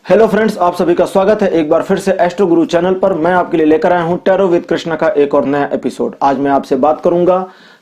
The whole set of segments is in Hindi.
हेलो फ्रेंड्स, आप सभी का स्वागत है एक बार फिर से एस्ट्रो गुरु चैनल पर। मैं आपके लिए लेकर आया हूं टैरो विद कृष्णा का एक और नया एपिसोड। आज मैं आपसे बात करूंगा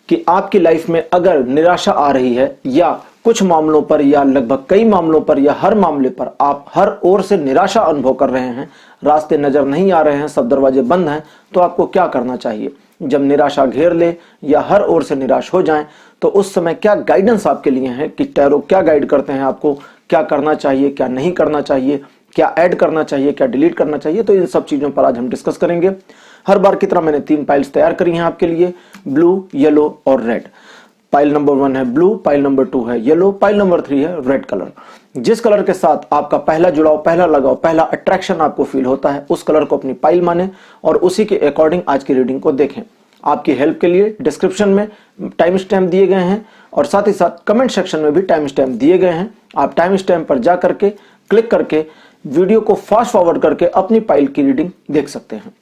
कि आपकी लाइफ में अगर निराशा आ रही है या कुछ मामलों पर या लगभग कई मामलों पर या हर मामले पर आप हर ओर से निराशा अनुभव कर रहे हैं, रास्ते नजर नहीं आ रहे हैं, सब दरवाजे बंद हैं, तो आपको क्या करना चाहिए। जब निराशा घेर ले या हर ओर से निराश हो जाएं तो उस समय क्या गाइडेंस आपके लिए है कि टैरो क्या गाइड करते हैं आपको, क्या करना चाहिए, क्या नहीं करना चाहिए, क्या ऐड करना चाहिए, क्या डिलीट करना चाहिए। तो इन सब चीजों पर आज हम डिस्कस करेंगे। हर बार की तरह मैंने 3 पाइल्स तैयार करी हैं आपके लिए, ब्लू, येलो और रेड। पाइल नंबर 1 है ब्लू, पाइल नंबर 2 है येलो, पाइल नंबर 3 है रेड कलर। जिस कलर के साथ आपका पहला जुड़ाव, पहला लगाव, पहला अट्रैक्शन आपको फील होता है, उस कलर को अपनी पाइल माने और उसी के अकॉर्डिंग आज की रीडिंग को देखें। आपकी हेल्प के लिए डिस्क्रिप्शन में टाइम स्टैम्प दिए गए हैं और साथ ही साथ कमेंट सेक्शन में भी टाइम स्टैम्प दिए गए हैं। आप टाइम स्टैम्प पर जा करके क्लिक करके वीडियो को फास्ट फॉरवर्ड करके अपनी पाइल की रीडिंग देख सकते हैं।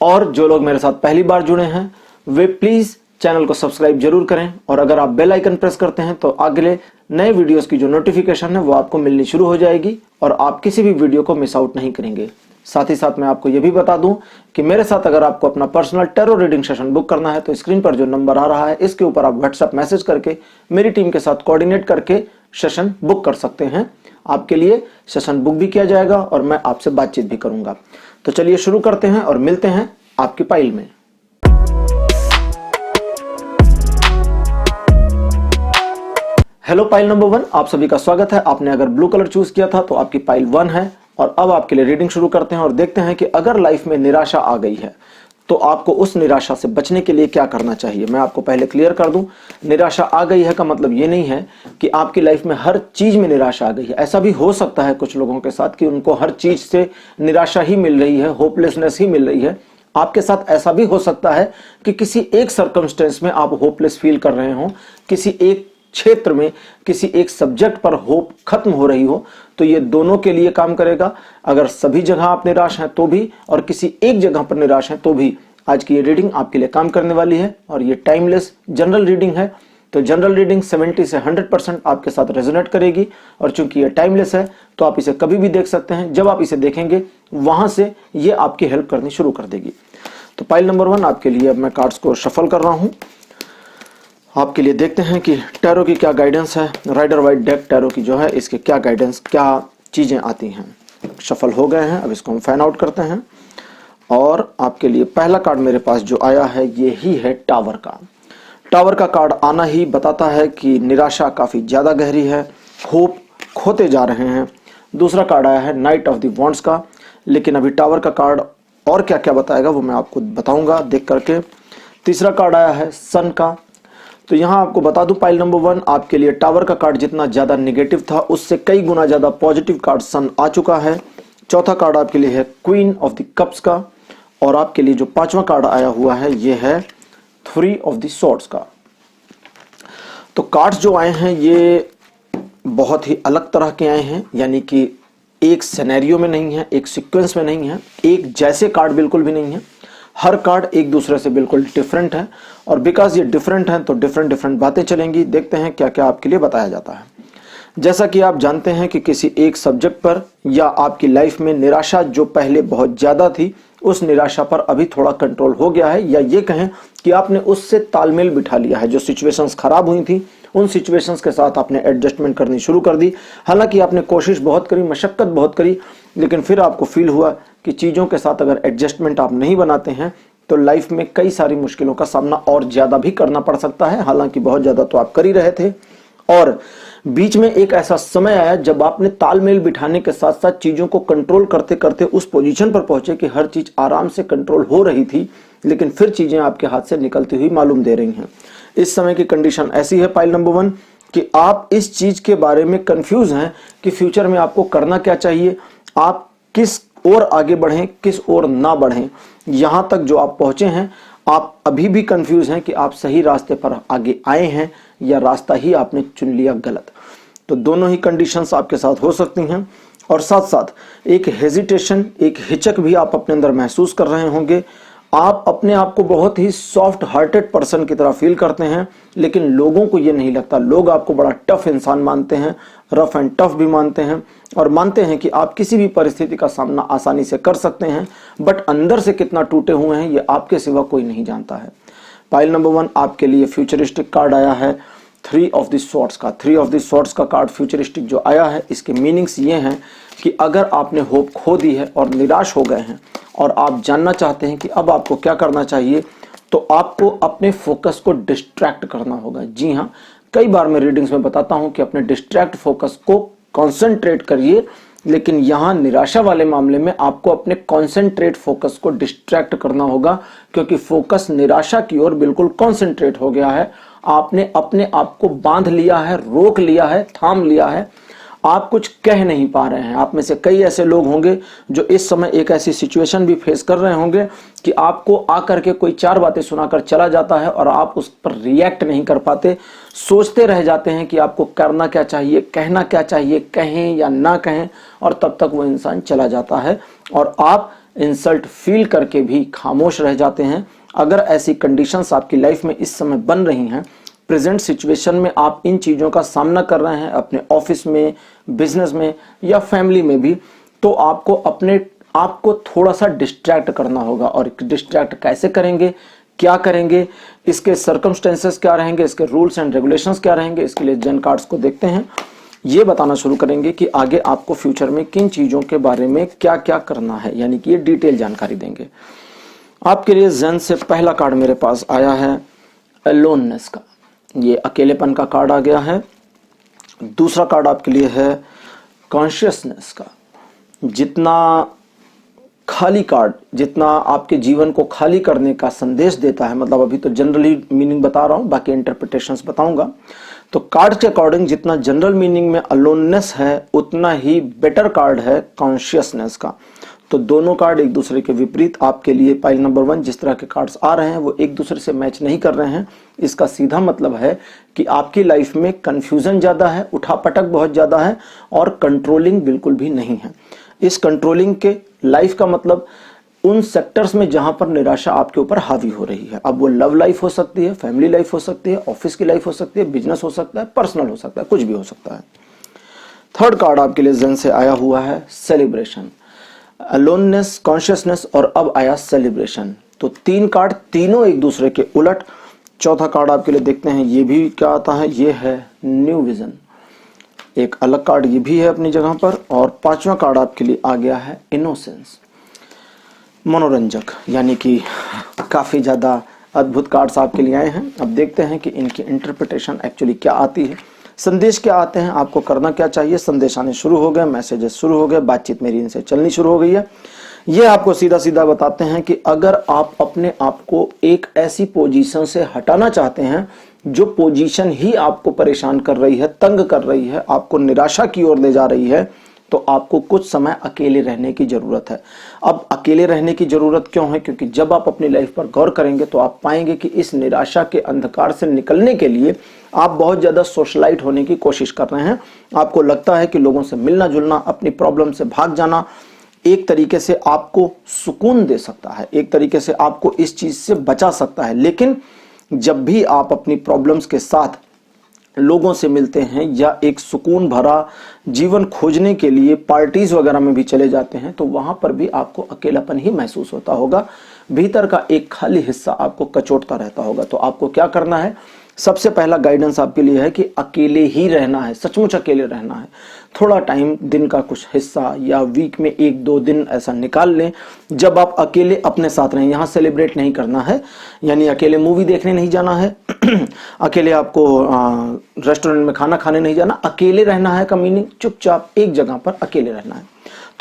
और जो लोग मेरे साथ पहली बार जुड़े हैं वे प्लीज चैनल को सब्सक्राइब जरूर करें और अगर आप बेल आइकन प्रेस करते हैं तो अगले नए वीडियोस की जो नोटिफिकेशन है वो आपको मिलनी शुरू हो जाएगी और आप किसी भी वीडियो को मिस आउट नहीं करेंगे। साथ ही साथ मैं आपको यह भी बता दूं कि मेरे साथ अगर आपको अपना personal tarot reading session book करना है तो स्क्रीन पर जो नंबर आ रहा है इसके ऊपर आप व्हाट्सएप मैसेज करके मेरी टीम के साथ कोऑर्डिनेट करके सेशन बुक कर सकते हैं। आपके लिए सेशन बुक भी किया जाएगा और मैं आपसे बातचीत भी करूंगा। तो चलिए शुरू करते हैं और मिलते हैं आपकी पाइल में। हेलो पाइल नंबर 1, आप सभी का स्वागत है। आपने अगर ब्लू कलर चूज किया था तो आपकी पाइल 1 है और अब आपके लिए रीडिंग शुरू करते हैं और देखते हैं कि अगर लाइफ में निराशा आ गई है तो आपको उस निराशा से बचने के लिए क्या करना चाहिए। मैं आपको पहले क्लियर कर दूं, निराशा आ गई है का मतलब ये नहीं है कि आपकी लाइफ में हर चीज में निराशा आ गई है। ऐसा भी हो सकता है कुछ लोगों के साथ कि उनको हर चीज से निराशा ही मिल रही है, होपलेसनेस ही मिल रही है। आपके साथ ऐसा भी हो सकता है कि किसी एक सर्कमस्टेंस में आप होपलेस फील कर रहे हो, किसी एक क्षेत्र में, किसी एक सब्जेक्ट पर होप खत्म हो रही हो। तो ये दोनों के लिए काम करेगा। अगर सभी जगह आप निराश हैं तो भी और किसी एक जगह पर निराश हैं तो भी आज की ये रीडिंग आपके लिए काम करने वाली है और ये टाइमलेस जनरल रीडिंग है। तो जनरल रीडिंग 70 से 100% आपके साथ रेजोनेट करेगी और चूंकि ये टाइमलेस है तो आप इसे कभी भी देख सकते हैं। जब आप इसे देखेंगे वहां से ये आपकी हेल्प करनी शुरू कर देगी। तो पाइल नंबर 1 आपके लिए अब मैं कार्ड्स को शफल कर रहा हूं। आपके लिए देखते हैं कि टैरो की क्या गाइडेंस है। राइडर वाइट डेक टैरो की जो है इसके क्या गाइडेंस, क्या चीजें आती हैं। शफल हो गए हैं, अब इसको हम फैन आउट करते हैं और आपके लिए पहला कार्ड मेरे पास जो आया है ये ही है टावर का। टावर का कार्ड आना ही बताता है कि निराशा काफी ज्यादा गहरी है, होप खोते जा रहे हैं। दूसरा कार्ड आया है नाइट ऑफ द वॉन्ड्स का, लेकिन अभी टावर का कार्ड और क्या क्या बताएगा वो मैं आपको बताऊंगा देख करके। तीसरा कार्ड आया है सन का। तो यहां आपको बता दूं पाइल नंबर 1 आपके लिए टावर का कार्ड जितना ज्यादा नेगेटिव था उससे कई गुना ज्यादा पॉजिटिव कार्ड सन आ चुका है। चौथा कार्ड आपके लिए है क्वीन ऑफ द कप्स का और आपके लिए जो 5वां कार्ड आया हुआ है ये है 3 ऑफ द स्वॉर्ड्स का। तो कार्ड्स जो आए हैं ये बहुत ही अलग तरह के आए हैं, यानी कि एक सिनेरियो में नहीं है, एक सीक्वेंस में नहीं है, एक जैसे कार्ड बिल्कुल भी नहीं है। हर कार्ड एक दूसरे से बिल्कुल डिफरेंट है और बिकॉज ये डिफरेंट है तो डिफरेंट बातें चलेंगी। देखते हैं क्या क्या आपके लिए बताया जाता है। जैसा कि आप जानते हैं कि किसी एक सब्जेक्ट पर या आपकी लाइफ में निराशा जो पहले बहुत ज्यादा थी उस निराशा पर अभी थोड़ा कंट्रोल हो गया है, या ये कहें कि आपने उससे तालमेल बिठा लिया है। जो सिचुएशंस खराब हुई थी उन सिचुएशंस के साथ आपने एडजस्टमेंट करनी शुरू कर दी। हालांकि आपने कोशिश बहुत करी, मशक्कत बहुत करी, लेकिन फिर आपको फील हुआ कि चीजों के साथ अगर एडजस्टमेंट आप नहीं बनाते हैं तो लाइफ में कई सारी मुश्किलों का सामना और ज्यादा भी करना पड़ सकता है। हालांकि बहुत ज्यादा तो आप कर ही रहे थे और बीच में एक ऐसा समय आया जब आपने तालमेल बिठाने के साथ साथ चीजों को कंट्रोल करते करते उस पोजीशन पर पहुंचे कि हर चीज आराम से कंट्रोल हो रही थी, लेकिन फिर चीजें आपके हाथ से निकलती हुई मालूम दे रही हैं। इस समय की कंडीशन ऐसी है पाइल नंबर 1 कि आप इस चीज के बारे में कंफ्यूज हैं कि फ्यूचर में आपको करना क्या चाहिए, आप किस ओर आगे बढ़ें, किस ओर ना बढ़ें। यहां तक जो आप पहुंचे हैं आप अभी भी कंफ्यूज हैं कि आप सही रास्ते पर आगे आए हैं या रास्ता ही आपने चुन लिया गलत। तो दोनों ही कंडीशंस आपके साथ हो सकती हैं और साथ साथ एक हेजिटेशन, एक हिचक भी आप अपने अंदर महसूस कर रहे होंगे। आप अपने आप को बहुत ही सॉफ्ट हार्टेड पर्सन की तरह फील करते हैं, लेकिन लोगों को ये नहीं लगता। लोग आपको बड़ा टफ इंसान मानते हैं, रफ एंड टफ भी मानते हैं, और मानते हैं कि आप किसी भी परिस्थिति का सामना आसानी से कर सकते हैं, बट अंदर से कितना टूटे हुए हैं ये आपके सिवा कोई नहीं जानता है। पाइल नंबर 1 आपके लिए फ्यूचरिस्टिक कार्ड आया है, 3 ऑफ द स्वॉर्ड्स का। 3 ऑफ द स्वॉर्ड्स का कार्ड फ्यूचरिस्टिक जो आया है, इसके मीनिंग्स ये हैं कि अगर आपने होप खो दी है और निराश हो गए हैं और आप जानना चाहते हैं कि अब आपको क्या करना चाहिए, तो आपको अपने फोकस को डिस्ट्रैक्ट करना होगा। जी हाँ, कई बार मैं रीडिंग्स में बताता हूं कि अपने डिस्ट्रैक्ट फोकस को कॉन्सेंट्रेट करिए, लेकिन यहां निराशा वाले मामले में आपको अपने कॉन्सेंट्रेट फोकस को डिस्ट्रैक्ट करना होगा, क्योंकि फोकस निराशा की ओर बिल्कुल कॉन्सेंट्रेट हो गया है। आपने अपने आप को बांध लिया है, रोक लिया है, थाम लिया है, आप कुछ कह नहीं पा रहे हैं। आप में से कई ऐसे लोग होंगे जो इस समय एक ऐसी सिचुएशन भी फेस कर रहे होंगे कि आपको आकर के कोई 4 बातें सुनाकर चला जाता है और आप उस पर रिएक्ट नहीं कर पाते, सोचते रह जाते हैं कि आपको करना क्या चाहिए, कहना क्या चाहिए, कहें या ना कहें, और तब तक वो इंसान चला जाता है और आप इंसल्ट फील करके भी खामोश रह जाते हैं। अगर ऐसी कंडीशंस आपकी लाइफ में इस समय बन रही हैं, प्रेजेंट सिचुएशन में आप इन चीज़ों का सामना कर रहे हैं अपने ऑफिस में, बिजनेस में या फैमिली में भी, तो आपको अपने आप को थोड़ा सा डिस्ट्रैक्ट करना होगा। और डिस्ट्रैक्ट कैसे करेंगे, क्या करेंगे, इसके सर्कमस्टेंसेस क्या रहेंगे, इसके रूल्स एंड रेगुलेशंस क्या रहेंगे, इसके लिए जेन कार्ड्स को देखते हैं। ये बताना शुरू करेंगे कि आगे आपको फ्यूचर में किन चीज़ों के बारे में क्या क्या करना है, यानी कि ये डिटेल जानकारी देंगे। आपके लिए जेन से पहला कार्ड मेरे पास आया है अलोननेस का, ये अकेलेपन का कार्ड आ गया है। दूसरा कार्ड आपके लिए है कॉन्शियसनेस का। जितना खाली कार्ड, जितना आपके जीवन को खाली करने का संदेश देता है, मतलब अभी तो जनरली मीनिंग बता रहा हूं, बाकी इंटरप्रिटेशंस बताऊंगा। तो कार्ड के अकॉर्डिंग जितना जनरल मीनिंग में अलोननेस है, उतना ही बेटर कार्ड है कॉन्शियसनेस का। तो दोनों कार्ड एक दूसरे के विपरीत आपके लिए पाइल नंबर 1 जिस तरह के कार्ड्स आ रहे हैं वो एक दूसरे से मैच नहीं कर रहे हैं। इसका सीधा मतलब है कि आपकी लाइफ में कंफ्यूजन ज्यादा है, उठापटक बहुत ज्यादा है और कंट्रोलिंग बिल्कुल भी नहीं है। इस कंट्रोलिंग के लाइफ का मतलब उन सेक्टर्स में जहां पर निराशा आपके ऊपर हावी हो रही है। अब वो लव लाइफ हो सकती है, फैमिली लाइफ हो सकती है, ऑफिस की लाइफ हो सकती है, बिजनेस हो सकता है, पर्सनल हो सकता है, कुछ भी हो सकता है। थर्ड कार्ड आपके लिए जेन से आया हुआ है सेलिब्रेशन, अलोननेस, कॉन्शियसनेस और अब आया सेलिब्रेशन। तो 3 कार्ड तीनों एक दूसरे के उलट। चौथा कार्ड आपके लिए देखते हैं, ये भी क्या आता है, ये है न्यू विजन, एक अलग कार्ड ये भी है अपनी जगह पर। और 5वां कार्ड आपके लिए आ गया है इनोसेंस, मनोरंजक, यानी कि काफी ज्यादा अद्भुत कार्ड्स आपके लिए आए हैं। अब देखते हैं कि इनकी इंटरप्रिटेशन एक्चुअली क्या आती है, संदेश क्या आते हैं, आपको करना क्या चाहिए। संदेश आने शुरू हो गए, मैसेजेस शुरू हो गए, बातचीत मेरी इनसे चलनी शुरू हो गई है। ये आपको सीधा सीधा बताते हैं कि अगर आप अपने आप को एक ऐसी पोजीशन से हटाना चाहते हैं जो पोजीशन ही आपको परेशान कर रही है, तंग कर रही है, आपको निराशा की ओर ले जा रही है, तो आपको कुछ समय अकेले रहने की जरूरत है। अब अकेले रहने की जरूरत क्यों है, क्योंकि जब आप अपनी लाइफ पर गौर करेंगे तो आप पाएंगे कि इस निराशा के अंधकार से निकलने के लिए आप बहुत ज्यादा सोशलाइट होने की कोशिश कर रहे हैं। आपको लगता है कि लोगों से मिलना जुलना, अपनी प्रॉब्लम से भाग जाना एक तरीके से आपको सुकून दे सकता है, एक तरीके से आपको इस चीज से बचा सकता है। लेकिन जब भी आप अपनी प्रॉब्लम्स के साथ लोगों से मिलते हैं या एक सुकून भरा जीवन खोजने के लिए पार्टीज वगैरह में भी चले जाते हैं, तो वहां पर भी आपको अकेलापन ही महसूस होता होगा, भीतर का एक खाली हिस्सा आपको कचोटता रहता होगा। तो आपको क्या करना है, सबसे पहला गाइडेंस आपके लिए है कि अकेले ही रहना है, सचमुच अकेले रहना है। थोड़ा टाइम, दिन का कुछ हिस्सा या वीक में 1-2 दिन ऐसा निकाल लें जब आप अकेले अपने साथ रहें। यहाँ सेलिब्रेट नहीं करना है, यानी अकेले मूवी देखने नहीं जाना है, अकेले आपको रेस्टोरेंट में खाना खाने नहीं जाना। अकेले रहना है का मीनिंग चुपचाप एक जगह पर अकेले रहना है।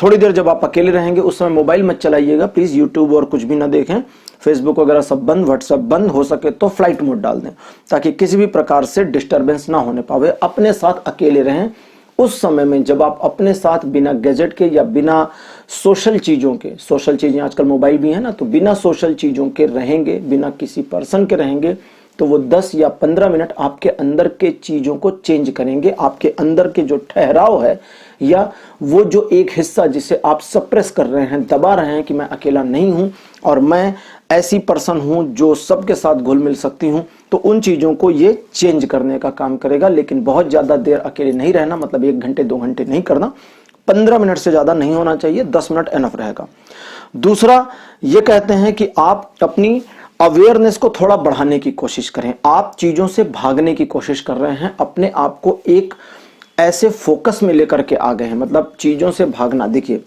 थोड़ी देर जब आप अकेले रहेंगे उस समय मोबाइल मत चलाइएगा प्लीज, यूट्यूब और कुछ भी ना देखें, फेसबुक वगैरह सब बंद, व्हाट्सएप बंद, हो सके तो फ्लाइट मोड डाल दें ताकि किसी भी प्रकार से डिस्टरबेंस ना होने पावे। अपने साथ अकेले रहें उस समय में जब आप अपने साथ बिना गैजेट के या बिना सोशल चीजों के, सोशल चीजें आजकल मोबाइल भी है ना, तो बिना सोशल चीजों के रहेंगे, बिना किसी पर्सन के रहेंगे, तो वो 10 या 15 मिनट आपके अंदर के चीजों को चेंज करेंगे। आपके अंदर के जो ठहराव है या वो जो एक हिस्सा जिसे आप सप्रेस कर रहे हैं, दबा रहे हैं कि मैं अकेला नहीं हूं और मैं ऐसी पर्सन हूं जो सबके साथ घुल मिल सकती हूं, तो उन चीजों को ये चेंज करने का काम करेगा। लेकिन बहुत ज्यादा देर अकेले नहीं रहना, मतलब 1 घंटे 2 घंटे नहीं करना, 15 मिनट से ज्यादा नहीं होना चाहिए, 10 मिनट एनफ रहेगा। दूसरा ये कहते हैं कि आप अपनी अवेयरनेस को थोड़ा बढ़ाने की कोशिश करें। आप चीजों से भागने की कोशिश कर रहे हैं, अपने आप को एक ऐसे फोकस में लेकर के आ गए हैं, मतलब चीजों से भागना। देखिए,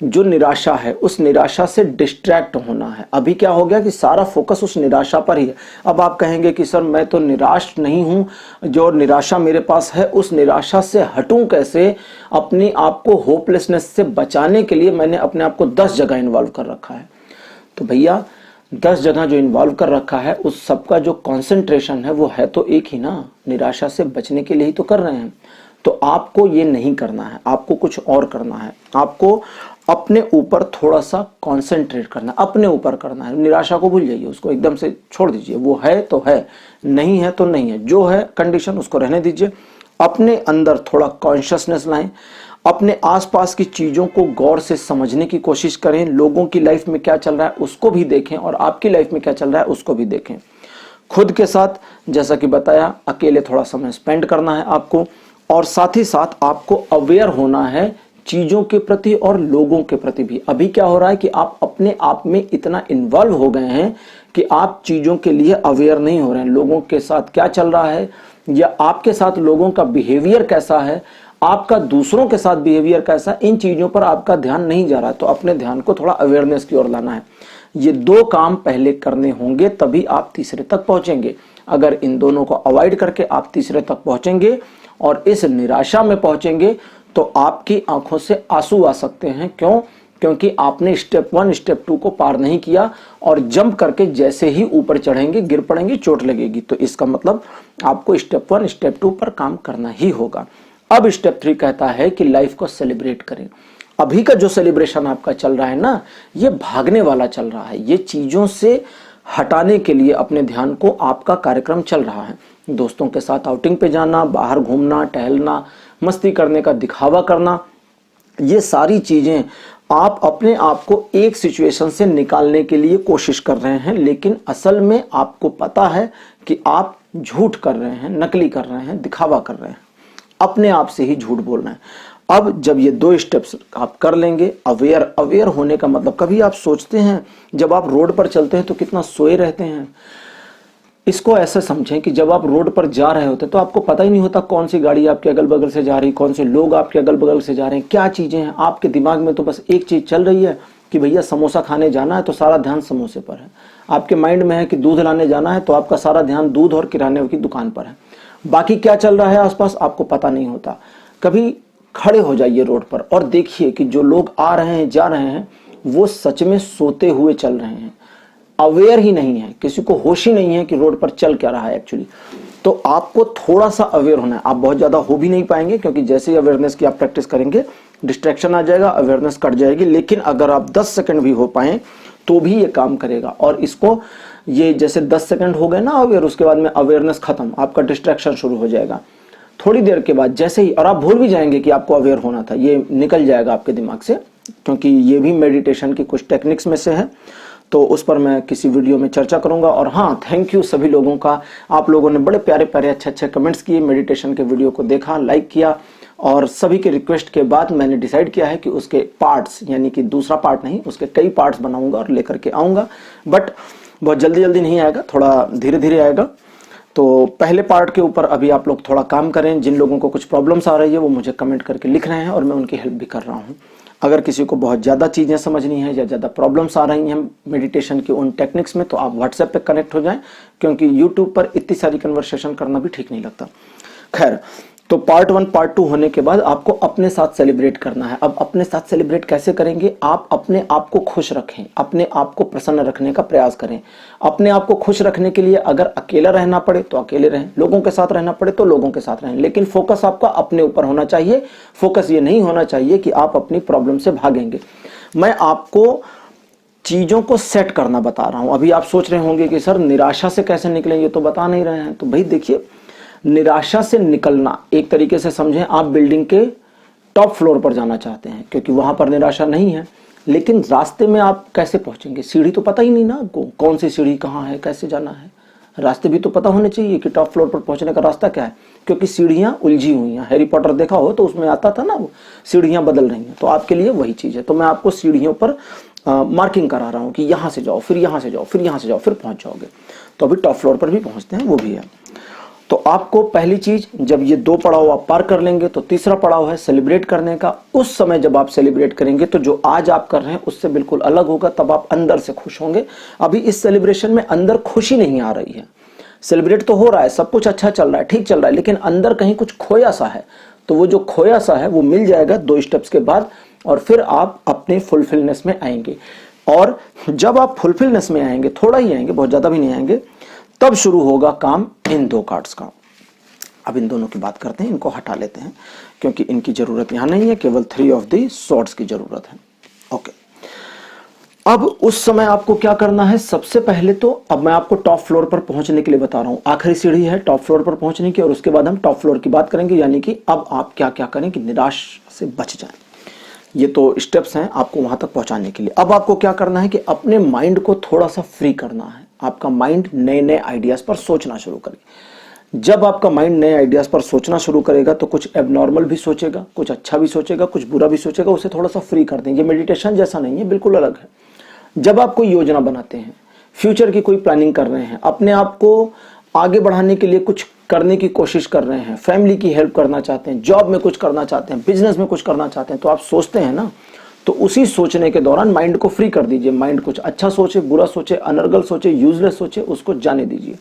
जो निराशा है उस निराशा से डिस्ट्रैक्ट होना है। अभी क्या हो गया कि सारा फोकस उस निराशा पर ही है। अब आप कहेंगे कि सर मैं तो निराश नहीं हूं, जो निराशा मेरे पास है उस निराशा से हटूं कैसे? अपने आप को होपलेसनेस से बचाने के लिए मैंने अपने आप को 10 जगह इन्वॉल्व कर रखा है। तो भैया 10 जगह जो इन्वॉल्व कर रखा है उस सबका जो कॉन्सेंट्रेशन है वो है तो एक ही ना, निराशा से बचने के लिए ही तो कर रहे हैं। तो आपको ये नहीं करना है, आपको कुछ और करना है। आपको अपने ऊपर थोड़ा सा कंसंट्रेट करना, अपने ऊपर करना है। निराशा को भूल जाइए, उसको एकदम से छोड़ दीजिए। वो है तो है, नहीं है तो नहीं है, जो है कंडीशन उसको रहने दीजिए। अपने अंदर थोड़ा कॉन्शियसनेस लाएं, अपने आसपास की चीजों को गौर से समझने की कोशिश करें। लोगों की लाइफ में क्या चल रहा है उसको भी देखें और आपकी लाइफ में क्या चल रहा है उसको भी देखें। खुद के साथ जैसा कि बताया, अकेले थोड़ा समय स्पेंड करना है आपको, और साथ ही साथ आपको अवेयर होना है चीजों के प्रति और लोगों के प्रति भी। अभी क्या हो रहा है कि आप अपने आप में इतना इन्वॉल्व हो गए हैं कि आप चीजों के लिए अवेयर नहीं हो रहे हैं। लोगों के साथ क्या चल रहा है या आपके साथ लोगों का बिहेवियर कैसा है, आपका दूसरों के साथ बिहेवियर कैसा है, इन चीजों पर आपका ध्यान नहीं जा रहा है। तो अपने ध्यान को थोड़ा अवेयरनेस की ओर लाना है। ये 2 काम पहले करने होंगे, तभी आप तीसरे तक पहुंचेंगे। अगर इन दोनों को अवॉइड करके आप तीसरे तक पहुंचेंगे और इस निराशा में पहुंचेंगे तो आपकी आंखों से आंसू आ सकते हैं। क्यों? क्योंकि आपने स्टेप 1 स्टेप 2 को पार नहीं किया और जंप करके जैसे ही ऊपर चढ़ेंगे गिर पड़ेंगे, चोट लगेगी। तो इसका मतलब आपको स्टेप 1 स्टेप 2 पर काम करना ही होगा। अब स्टेप 3 कहता है कि लाइफ को सेलिब्रेट करें। अभी का जो सेलिब्रेशन आपका चल रहा है ना, ये भागने वाला चल रहा है। ये चीजों से हटाने के लिए अपने ध्यान को आपका कार्यक्रम चल रहा है। दोस्तों के साथ आउटिंग पे जाना, बाहर घूमना, टहलना, मस्ती करने का दिखावा करना, ये सारी चीजें आप अपने आप को एक सिचुएशन से निकालने के लिए कोशिश कर रहे हैं। लेकिन असल में आपको पता है कि आप झूठ कर रहे हैं, नकली कर रहे हैं, दिखावा कर रहे हैं, अपने आप से ही झूठ बोल रहे हैं। अब जब ये 2 स्टेप्स आप कर लेंगे, अवेयर होने का मतलब, कभी आप सोचते हैं जब आप रोड पर चलते हैं तो कितना सोए रहते हैं। इसको ऐसे समझें कि जब आप रोड पर जा रहे होते तो आपको पता ही नहीं होता कौन सी गाड़ी आपके अगल बगल से जा रही, कौन से लोग आपके अगल बगल से जा रहे हैं, क्या चीजें हैं। आपके दिमाग में तो बस एक चीज चल रही है कि भैया समोसा खाने जाना है, तो सारा ध्यान समोसे पर है। आपके माइंड में है कि दूध लाने जाना है, तो आपका सारा ध्यान दूध और किराने की दुकान पर है। बाकी क्या चल रहा है आसपास आपको पता नहीं होता। कभी खड़े हो जाइए रोड पर और देखिए कि जो लोग आ रहे हैं, जा रहे हैं, वो सच में सोते हुए चल रहे हैं, अवेयर ही नहीं है, किसी को होश ही नहीं है कि रोड पर चल क्या रहा है एक्चुअली। तो आपको थोड़ा सा अवेयर होना है। आप बहुत ज्यादा हो भी नहीं पाएंगे, क्योंकि जैसे ही अवेयरनेस की आप प्रैक्टिस करेंगे डिस्ट्रैक्शन आ जाएगा, अवेयरनेस कट जाएगी। लेकिन अगर आप 10 सेकंड भी हो पाए तो भी ये काम करेगा। और इसको ये जैसे 10 सेकंड हो गए ना अवेयर, उसके बाद में अवेयरनेस खत्म, आपका डिस्ट्रैक्शन शुरू हो जाएगा। थोड़ी देर के बाद जैसे ही, और आप भूल भी जाएंगे कि आपको अवेयर होना था, ये निकल जाएगा आपके दिमाग से, क्योंकि ये भी मेडिटेशन की कुछ टेक्निक्स में से है। तो उस पर मैं किसी वीडियो में चर्चा करूंगा। और हाँ, थैंक यू सभी लोगों का, आप लोगों ने बड़े प्यारे प्यारे अच्छे अच्छे कमेंट्स किए, मेडिटेशन के वीडियो को देखा, लाइक किया, और सभी के रिक्वेस्ट के बाद मैंने डिसाइड किया है कि उसके पार्ट्स, यानी कि दूसरा पार्ट नहीं, उसके कई पार्ट्स बनाऊंगा और लेकर के आऊंगा। बट बहुत जल्दी जल्दी नहीं आएगा, थोड़ा धीरे धीरे आएगा। तो पहले पार्ट के ऊपर अभी आप लोग थोड़ा काम करें। जिन लोगों को कुछ प्रॉब्लम्स आ रही है वो मुझे कमेंट करके लिख रहे हैं और मैं उनकी हेल्प भी कर रहा हूँ। अगर किसी को बहुत ज़्यादा चीज़ें समझनी है या ज़्यादा प्रॉब्लम्स आ रही हैं मेडिटेशन की उन टेक्निक्स में, तो आप व्हाट्सएप पे कनेक्ट हो जाएं, क्योंकि यूट्यूब पर इतनी सारी कन्वर्सेशन करना भी ठीक नहीं लगता। खैर, तो पार्ट 1 पार्ट 2 होने के बाद आपको अपने साथ सेलिब्रेट करना है। अब अपने साथ सेलिब्रेट कैसे करेंगे? आप अपने आप को खुश रखें, अपने आप को प्रसन्न रखने का प्रयास करें। अपने आप को खुश रखने के लिए अगर अकेला रहना पड़े तो अकेले रहें, लोगों के साथ रहना पड़े तो लोगों के साथ रहें, लेकिन फोकस आपका अपने ऊपर होना चाहिए। फोकस ये नहीं होना चाहिए कि आप अपनी प्रॉब्लम से भागेंगे। मैं आपको चीजों को सेट करना बता रहा हूं। अभी आप सोच रहे होंगे कि सर निराशा से कैसे निकलें, ये तो बता नहीं रहे हैं। तो भाई देखिए, निराशा से निकलना एक तरीके से समझें, आप बिल्डिंग के टॉप फ्लोर पर जाना चाहते हैं क्योंकि वहां पर निराशा नहीं है। लेकिन रास्ते में आप कैसे पहुंचेंगे? सीढ़ी तो पता ही नहीं ना आपको, कौन सी सीढ़ी कहाँ है, कैसे जाना है। रास्ते भी तो पता होने चाहिए कि टॉप फ्लोर पर पहुंचने का रास्ता क्या है, क्योंकि सीढ़ियां उलझी हुई हैं। हैरी पॉटर देखा हो तो उसमें आता था ना, वो सीढ़ियां बदल रही हैं, तो आपके लिए वही चीज है। तो मैं आपको सीढ़ियों पर मार्किंग करा रहा हूं कि यहां से जाओ, फिर यहां से जाओ, फिर यहां से जाओ, फिर पहुंच जाओगे। तो अभी टॉप फ्लोर पर भी पहुंचते हैं, वो भी है। तो आपको पहली चीज, जब ये 2 पड़ाव आप पार कर लेंगे तो तीसरा पड़ाव है सेलिब्रेट करने का। उस समय जब आप सेलिब्रेट करेंगे तो जो आज आप कर रहे हैं उससे बिल्कुल अलग होगा, तब आप अंदर से खुश होंगे। अभी इस सेलिब्रेशन में अंदर खुशी नहीं आ रही है। सेलिब्रेट तो हो रहा है, सब कुछ अच्छा चल रहा है, ठीक चल रहा है, लेकिन अंदर कहीं कुछ खोया सा है। तो वो जो खोया सा है वो मिल जाएगा 2 स्टेप्स के बाद, और फिर आप अपने फुलफिलनेस में आएंगे। और जब आप फुलफिलनेस में आएंगे, थोड़ा ही आएंगे, बहुत ज्यादा भी नहीं आएंगे, तब शुरू होगा काम इन 2 कार्ड्स का। अब इन दोनों की बात करते हैं, इनको हटा लेते हैं क्योंकि इनकी जरूरत यहां नहीं है, केवल 3 ऑफ द स्वॉर्ड्स की जरूरत है। ओके, अब उस समय आपको क्या करना है? सबसे पहले तो अब मैं आपको टॉप फ्लोर पर पहुंचने के लिए बता रहा हूं। आखिरी सीढ़ी है टॉप फ्लोर पर पहुंचने की, और उसके बाद हम टॉप फ्लोर की बात करेंगे, यानी कि अब आप क्या क्या करें कि निराश से बच जाएं। ये तो स्टेप्स हैं आपको वहां तक पहुंचाने के लिए। अब आपको क्या करना है कि अपने माइंड को थोड़ा सा फ्री करना है। आपका माइंड नए नए आइडियाज पर सोचना शुरू करे। जब आपका माइंड नए आइडियाज पर सोचना शुरू करेगा तो कुछ एबनॉर्मल भी सोचेगा, कुछ अच्छा भी सोचेगा, कुछ बुरा भी सोचेगा। उसे थोड़ा सा फ्री कर दें। ये मेडिटेशन जैसा नहीं है, बिल्कुल अलग है। जब आप कोई योजना बनाते हैं, फ्यूचर की कोई प्लानिंग कर रहे हैं, अपने आप को आगे बढ़ाने के लिए कुछ करने की कोशिश कर रहे हैं, फैमिली की हेल्प करना चाहते हैं, जॉब में कुछ करना चाहते हैं, बिजनेस में कुछ करना चाहते हैं, तो आप सोचते हैं ना, तो उसी सोचने के दौरान माइंड को फ्री कर दीजिए। माइंड कुछ अच्छा सोचे, बुरा सोचे, अनर्गल सोचे, यूजलेस सोचे, उसको जाने दीजिए।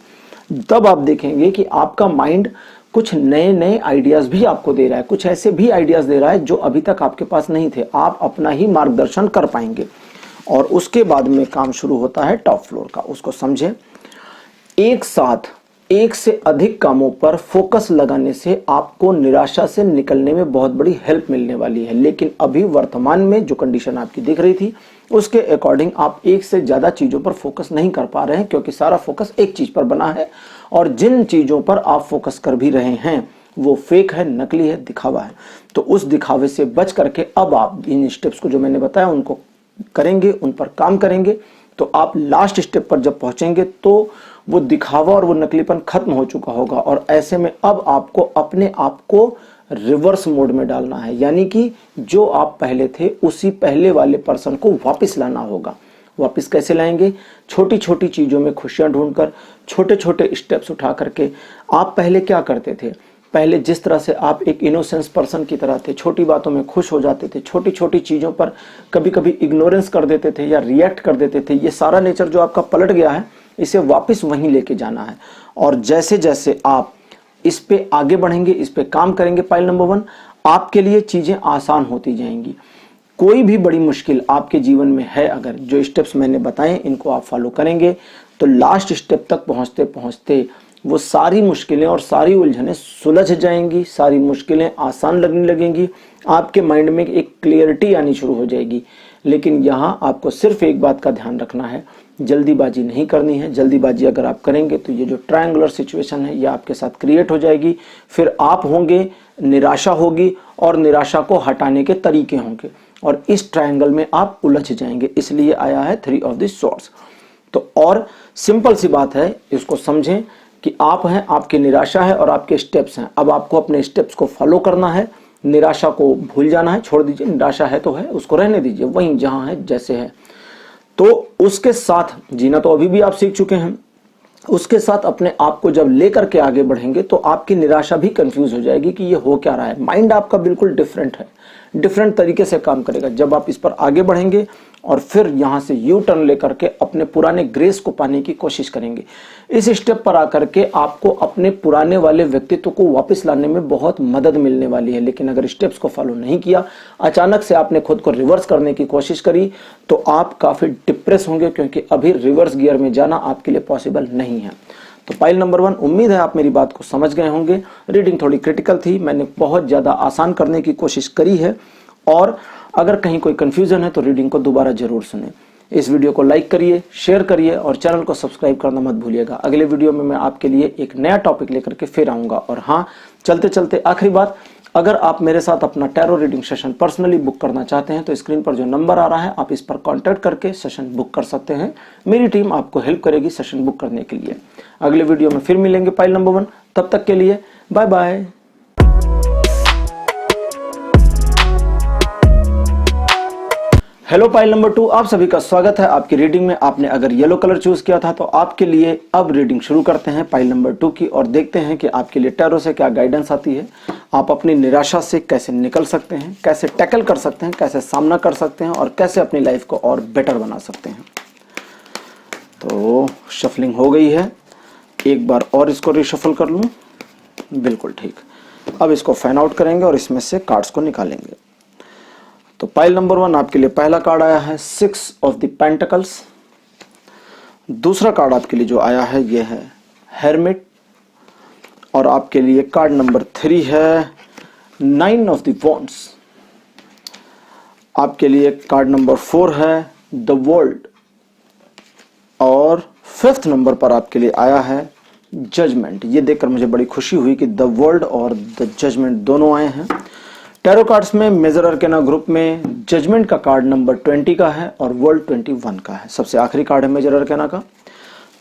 तब आप देखेंगे कि आपका माइंड कुछ नए नए आइडियाज भी आपको दे रहा है, कुछ ऐसे भी आइडियाज दे रहा है जो अभी तक आपके पास नहीं थे। आप अपना ही मार्गदर्शन कर पाएंगे। और उसके बाद में काम शुरू होता है टॉप फ्लोर का। उसको समझें। एक साथ एक से अधिक कामों पर फोकस लगाने से आपको निराशा से निकलने में बहुत बड़ी हेल्प मिलने वाली है। लेकिन अभी वर्तमान में जो कंडीशन आपकी दिख रही थी उसके अकॉर्डिंग आप एक से ज्यादा चीजों पर फोकस नहीं कर पा रहे हैं, क्योंकि सारा फोकस एक चीज पर बना है। और जिन चीजों पर आप फोकस कर भी रहे हैं वो फेक है, नकली है, दिखावा है। तो उस दिखावे से बच करके अब आप इन स्टेप्स को जो मैंने बताया उनको करेंगे, उन पर काम करेंगे, तो आप लास्ट स्टेप पर जब पहुंचेंगे तो वो दिखावा और वो नकलीपन खत्म हो चुका होगा। और ऐसे में अब आपको अपने आप को रिवर्स मोड में डालना है, यानी कि जो आप पहले थे उसी पहले वाले पर्सन को वापस लाना होगा। वापस कैसे लाएंगे? छोटी छोटी चीजों में खुशियां ढूंढकर, छोटे छोटे स्टेप्स उठा करके। आप पहले क्या करते थे? पहले जिस तरह से आप एक इनोसेंस पर्सन की तरह थे, छोटी बातों में खुश हो जाते थे, छोटी छोटी चीजों पर कभी कभी इग्नोरेंस कर देते थे या रिएक्ट कर देते थे, ये सारा नेचर जो आपका पलट गया है, इसे वापस वहीं लेके जाना है। और जैसे जैसे आप इस पे आगे बढ़ेंगे, इस पे काम करेंगे, पाइल नंबर 1, आपके लिए चीजें आसान होती जाएंगी। कोई भी बड़ी मुश्किल आपके जीवन में है, अगर जो स्टेप्स मैंने बताए इनको आप फॉलो करेंगे तो लास्ट स्टेप तक पहुंचते पहुंचते वो सारी मुश्किलें और सारी उलझनें सुलझ जाएंगी, सारी मुश्किलें आसान लगने लगेंगी, आपके माइंड में एक क्लियरिटी आनी शुरू हो जाएगी। लेकिन यहाँ आपको सिर्फ एक बात का ध्यान रखना है, जल्दीबाजी नहीं करनी है। जल्दीबाजी अगर आप करेंगे तो ये जो ट्रायंगुलर सिचुएशन है ये आपके साथ क्रिएट हो जाएगी, फिर आप होंगे, निराशा होगी और निराशा को हटाने के तरीके होंगे, और इस ट्रायंगल में आप उलझ जाएंगे। इसलिए आया है 3 ऑफ द स्वॉर्ड्स। तो और सिंपल सी बात है, इसको समझें कि आप हैं, आपकी निराशा है और आपके स्टेप्स हैं। अब आपको अपने स्टेप्स को फॉलो करना है, निराशा को भूल जाना है, छोड़ दीजिए। निराशा है तो है, उसको रहने दीजिए वहीं जहां है जैसे है। तो उसके साथ जीना तो अभी भी आप सीख चुके हैं, उसके साथ अपने आप को जब लेकर के आगे बढ़ेंगे तो आपकी निराशा भी कंफ्यूज हो जाएगी कि ये हो क्या रहा है। माइंड आपका बिल्कुल डिफरेंट है, डिफरेंट तरीके से काम करेगा जब आप इस पर आगे बढ़ेंगे और फिर यहां से यू टर्न लेकर के अपने पुराने ग्रेस को पाने की कोशिश करेंगे। इस स्टेप पर आकर के आपको अपने पुराने वाले व्यक्तित्व को वापस लाने में बहुत मदद मिलने वाली है। लेकिन अगर स्टेप्स को फॉलो नहीं किया, अचानक से आपने खुद को रिवर्स करने की कोशिश करी, तो आप काफी डिप्रेस होंगे, क्योंकि अभी रिवर्स गियर में जाना आपके लिए पॉसिबल नहीं है। तो पाइल नंबर 1, उम्मीद है आप मेरी बात को समझ गए होंगे। रीडिंग थोड़ी क्रिटिकल थी, मैंने बहुत ज्यादा आसान करने की कोशिश करी है, और अगर कहीं कोई कंफ्यूजन है तो रीडिंग को दोबारा जरूर सुनें। इस वीडियो को लाइक करिए, शेयर करिए और चैनल को सब्सक्राइब करना मत भूलिएगा। अगले वीडियो में मैं आपके लिए एक नया टॉपिक लेकर के फिर आऊंगा। और हाँ, चलते चलते आखिरी बात, अगर आप मेरे साथ अपना tarot reading session personally book करना चाहते हैं तो स्क्रीन पर जो नंबर आ रहा है आप इस पर कांटेक्ट करके सेशन बुक कर सकते हैं। मेरी टीम आपको हेल्प करेगी सेशन बुक करने के लिए। अगले वीडियो में फिर मिलेंगे पाइल नंबर 1। तब तक के लिए bye bye. Hello pile number 2, आप सभी का स्वागत है आपकी रीडिंग में। आपने अगर येलो कलर चूज किया था तो आपके लिए अब रीडिंग शुरू करते हैं पाइल नंबर 2 की और देखते हैं कि आपके लिए टैरो से क्या गाइडेंस आती है। आप अपनी निराशा से कैसे निकल सकते हैं, कैसे टैकल कर सकते हैं, कैसे सामना कर सकते हैं और कैसे अपनी लाइफ को और बेटर बना सकते हैं। तो शफलिंग हो गई है, एक बार और इसको रिशफल कर लूं। बिल्कुल ठीक। अब इसको फैन आउट करेंगे और इसमें से कार्ड्स को निकालेंगे। तो पाइल नंबर 1 आपके लिए पहला कार्ड आया है 6 ऑफ द पेंटिकल्स। दूसरा कार्ड आपके लिए जो आया है ये है हेरमिट। और आपके लिए कार्ड नंबर 3 है 9 ऑफ द वॉन्ड्स। आपके लिए कार्ड नंबर 4 है द वर्ल्ड। और 5th नंबर पर आपके लिए आया है जजमेंट। ये देखकर मुझे बड़ी खुशी हुई कि द वर्ल्ड और द जजमेंट दोनों आए हैं। टैरो कार्ड्स में मेजर अरकाना ग्रुप में जजमेंट का कार्ड नंबर 20 का है और वर्ल्ड 21 का है। सबसे आखिरी कार्ड है मेजर अरकाना का।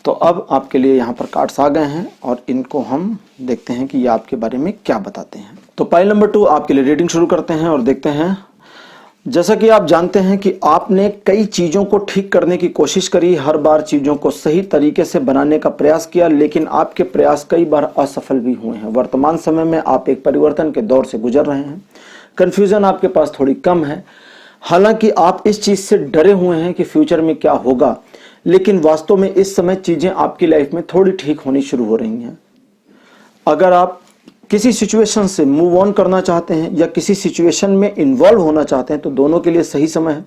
तो अब आपके लिए यहाँ पर कार्ड्स आ गए हैं और इनको हम देखते हैं कि ये आपके बारे में क्या बताते हैं। तो पाइल नंबर 2 आपके लिए रीडिंग शुरू करते हैं और देखते हैं। जैसा कि आप जानते हैं कि आपने कई चीजों को ठीक करने की कोशिश करी, हर बार चीजों को सही तरीके से बनाने का प्रयास किया, लेकिन आपके प्रयास कई बार असफल भी हुए हैं। वर्तमान समय में आप एक परिवर्तन के दौर से गुजर रहे हैं। कंफ्यूजन आपके पास थोड़ी कम है। हालांकि आप इस चीज से डरे हुए हैं कि फ्यूचर में क्या होगा, लेकिन वास्तव में इस समय चीजें आपकी लाइफ में थोड़ी ठीक होनी शुरू हो रही हैं। अगर आप किसी सिचुएशन से मूव ऑन करना चाहते हैं या किसी सिचुएशन में इन्वॉल्व होना चाहते हैं तो दोनों के लिए सही समय है।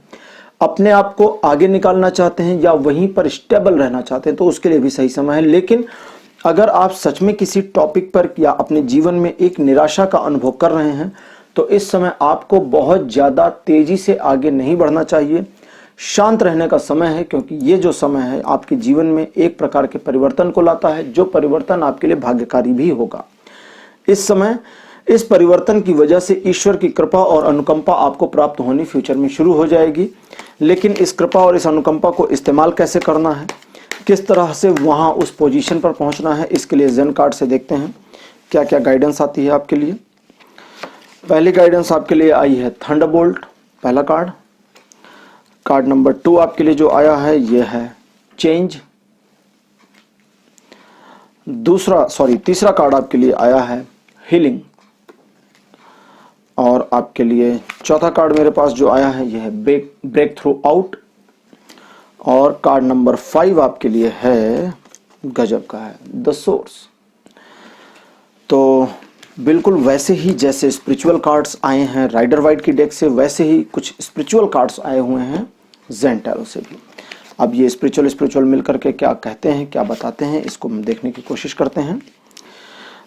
अपने आप को आगे निकालना चाहते हैं या वहीं पर स्टेबल रहना चाहते हैं तो उसके लिए भी सही समय है। लेकिन अगर आप सच में किसी टॉपिक पर या अपने जीवन में एक निराशा का अनुभव कर रहे हैं तो इस समय आपको बहुत ज्यादा तेजी से आगे नहीं बढ़ना चाहिए। शांत रहने का समय है, क्योंकि ये जो समय है आपके जीवन में एक प्रकार के परिवर्तन को लाता है, जो परिवर्तन आपके लिए भाग्यकारी भी होगा। इस समय इस परिवर्तन की वजह से ईश्वर की कृपा और अनुकंपा आपको प्राप्त होनी फ्यूचर में शुरू हो जाएगी। लेकिन इस कृपा और इस अनुकंपा को इस्तेमाल कैसे करना है, किस तरह से वहां उस पोजीशन पर पहुंचना है, इसके लिए जेन कार्ड से देखते हैं क्या क्या गाइडेंस आती है आपके लिए। पहली गाइडेंस आपके लिए आई है थंडरबोल्ट, पहला कार्ड। कार्ड नंबर 2 आपके लिए जो आया है यह है चेंज। तीसरा कार्ड आपके लिए आया है हीलिंग। और आपके लिए चौथा कार्ड मेरे पास जो आया है यह है ब्रेक थ्रू आउट। और कार्ड नंबर 5 आपके लिए है गजब का है द सोर्स। तो बिल्कुल वैसे ही जैसे स्पिरिचुअल कार्ड्स आए हैं राइडर वाइट की डेक से, वैसे ही कुछ स्पिरिचुअल कार्ड्स आए हुए हैं जेन टैरो से भी। अब ये स्पिरिचुअल मिलकर के क्या कहते हैं, क्या बताते हैं, इसको हम देखने की कोशिश करते हैं।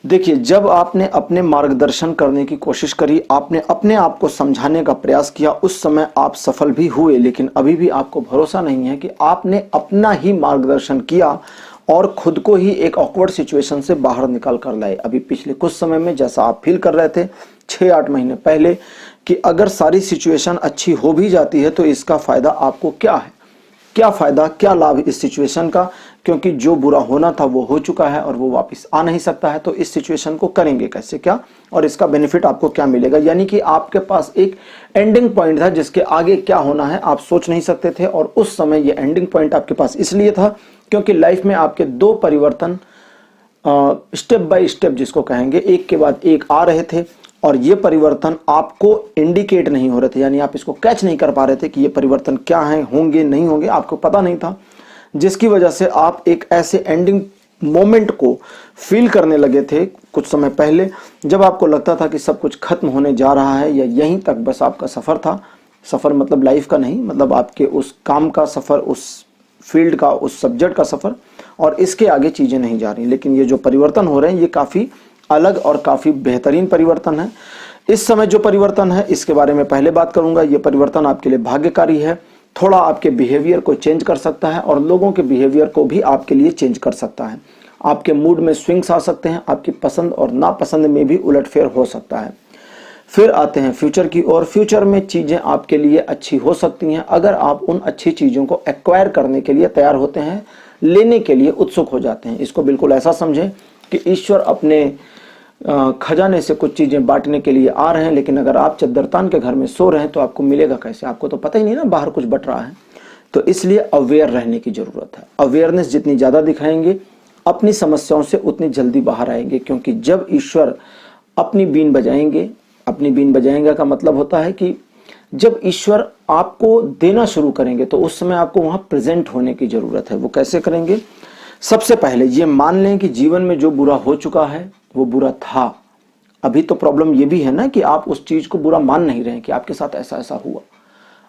देखिए, जब आपने अपने मार्गदर्शन करने की कोशिश करी, आपने अपने आप को समझाने का प्रयास किया, उस समय आप सफल भी हुए, लेकिन अभी भी आपको भरोसा नहीं है कि आपने अपना ही मार्गदर्शन किया और खुद को ही एक ऑकवर्ड सिचुएशन से बाहर निकाल कर लाए। अभी पिछले कुछ समय में जैसा आप फील कर रहे थे 6-8 महीने पहले कि अगर सारी सिचुएशन अच्छी हो भी जाती है तो इसका फायदा आपको क्या है, क्या फायदा, क्या लाभ इस सिचुएशन का, क्योंकि जो बुरा होना था वो हो चुका है और वो वापस आ नहीं सकता है। तो इस सिचुएशन को करेंगे कैसे, क्या, और इसका बेनिफिट आपको क्या मिलेगा। यानी कि आपके पास एक एंडिंग पॉइंट था जिसके आगे क्या होना है आप सोच नहीं सकते थे, और उस समय ये एंडिंग पॉइंट आपके पास इसलिए था क्योंकि लाइफ में आपके 2 परिवर्तन स्टेप बाय स्टेप जिसको कहेंगे एक के बाद एक आ रहे थे, और ये परिवर्तन आपको इंडिकेट नहीं हो रहे थे, यानी आप इसको कैच नहीं कर पा रहे थे कि ये परिवर्तन क्या है, होंगे नहीं होंगे, आपको पता नहीं था, जिसकी वजह से आप एक ऐसे एंडिंग मोमेंट को फील करने लगे थे कुछ समय पहले, जब आपको लगता था कि सब कुछ खत्म होने जा रहा है या यहीं तक बस आपका सफर था। सफर मतलब लाइफ का नहीं, मतलब आपके उस काम का सफर, उस फील्ड का, उस सब्जेक्ट का सफर, और इसके आगे चीजें नहीं जा रही। लेकिन ये जो परिवर्तन हो रहे हैं ये काफी अलग और काफी बेहतरीन परिवर्तन है। इस समय जो परिवर्तन है इसके बारे में पहले बात करूंगा। ये परिवर्तन आपके लिए भाग्यकारी है, थोड़ा आपके बिहेवियर को चेंज कर सकता है और लोगों के बिहेवियर को भी आपके लिए चेंज कर सकता है। आपके मूड में स्विंग्स आ सकते हैं, आपकी पसंद और नापसंद में भी उलटफेर हो सकता है। फिर आते हैं फ्यूचर की ओर। फ्यूचर में चीजें आपके लिए अच्छी हो सकती हैं अगर आप उन अच्छी चीजों को एक्वायर करने के लिए तैयार होते हैं, लेने के लिए उत्सुक हो जाते हैं। इसको बिल्कुल ऐसा समझें कि ईश्वर अपने खजाने से कुछ चीजें बांटने के लिए आ रहे हैं, लेकिन अगर आप चद्दरतान के घर में सो रहे हैं तो आपको मिलेगा कैसे? आपको तो पता ही नहीं ना बाहर कुछ बट रहा है। तो इसलिए अवेयर रहने की जरूरत है। अवेयरनेस जितनी ज्यादा दिखाएंगे अपनी समस्याओं से उतनी जल्दी बाहर आएंगे, क्योंकि जब ईश्वर अपनी बीन बजाएंगे, अपनी बीन बजाएंगे का मतलब होता है कि जब ईश्वर आपको देना शुरू करेंगे तो उस समय आपको वहां प्रेजेंट होने की जरूरत है। वो कैसे करेंगे? सबसे पहले ये मान लें कि जीवन में जो बुरा हो चुका है वो बुरा था। अभी तो प्रॉब्लम ये भी है ना कि आप उस चीज को बुरा मान नहीं रहे हैं कि आपके साथ ऐसा ऐसा हुआ,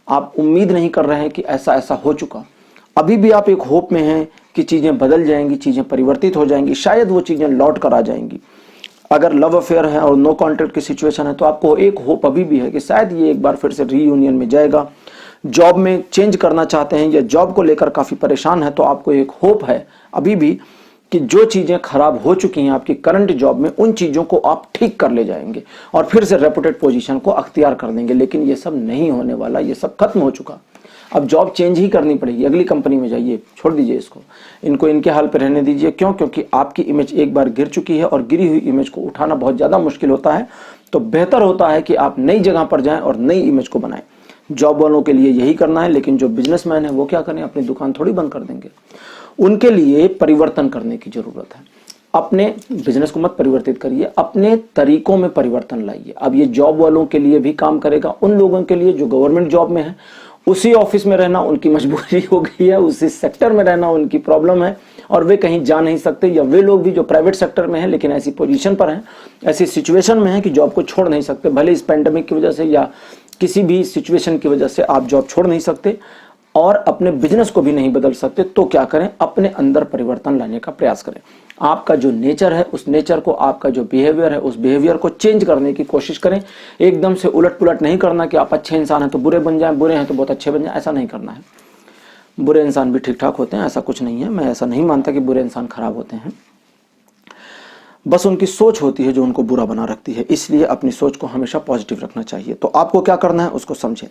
आप उम्मीद नहीं कर रहे हैं कि ऐसा ऐसा हो चुका। अभी भी आप एक होप में हैं कि चीजें बदल जाएंगी, चीजें परिवर्तित हो जाएंगी, शायद वो चीजें लौट कर आ जाएंगी। अगर लव अफेयर है और नो कॉन्टैक्ट की सिचुएशन है तो आपको एक होप अभी भी है कि शायद ये एक बार फिर से रीयूनियन में जाएगा। जॉब में चेंज करना चाहते हैं या जॉब को लेकर काफी परेशान है तो आपको एक होप है अभी भी कि जो चीजें खराब हो चुकी हैं आपकी करंट जॉब में, उन चीजों को आप ठीक कर ले जाएंगे और फिर से रेपुटेड पोजीशन को अख्तियार कर देंगे। लेकिन ये सब नहीं होने वाला, ये सब खत्म हो चुका। अब जॉब चेंज ही करनी पड़ेगी, अगली कंपनी में जाइए, छोड़ दीजिए इसको, इनको इनके हाल पे रहने दीजिए। क्यों? क्योंकि आपकी इमेज एक बार गिर चुकी है और गिरी हुई इमेज को उठाना बहुत ज्यादा मुश्किल होता है। तो बेहतर होता है कि आप नई जगह पर जाएं और नई इमेज को बनाएं। जॉब वालों के लिए यही करना है, लेकिन जो बिजनेसमैन है वो क्या करें? अपनी दुकान थोड़ी बंद कर देंगे। उनके लिए परिवर्तन करने की जरूरत है। अपने बिजनेस को मत परिवर्तित करिए, अपने तरीकों में परिवर्तन लाइए। अब ये जॉब वालों के लिए भी काम करेगा, उन लोगों के लिए जो गवर्नमेंट जॉब में है, उसी ऑफिस में रहना उनकी मजबूरी हो गई है, उसी सेक्टर में रहना उनकी प्रॉब्लम है और वे कहीं जा नहीं सकते। या वे लोग भी जो प्राइवेट सेक्टर में हैं लेकिन ऐसी पोजीशन पर हैं, ऐसी सिचुएशन में हैं कि जॉब को छोड़ नहीं सकते, भले इस पेंडेमिक की वजह से या किसी भी सिचुएशन की वजह से आप जॉब छोड़ नहीं सकते और अपने बिजनेस को भी नहीं बदल सकते। तो क्या करें? अपने अंदर परिवर्तन लाने का प्रयास करें। आपका जो नेचर है उस नेचर को, आपका जो बिहेवियर है उस बिहेवियर को चेंज करने की कोशिश करें। एकदम से उलट पुलट नहीं करना कि आप अच्छे इंसान हैं तो बुरे बन जाएं, बुरे हैं तो बहुत अच्छे बन जाएं, ऐसा नहीं करना है। बुरे इंसान भी ठीक ठाक होते हैं, ऐसा कुछ नहीं है। मैं ऐसा नहीं मानता कि बुरे इंसान खराब होते हैं, बस उनकी सोच होती है जो उनको बुरा बना रखती है। इसलिए अपनी सोच को हमेशा पॉजिटिव रखना चाहिए। तो आपको क्या करना है उसको समझें।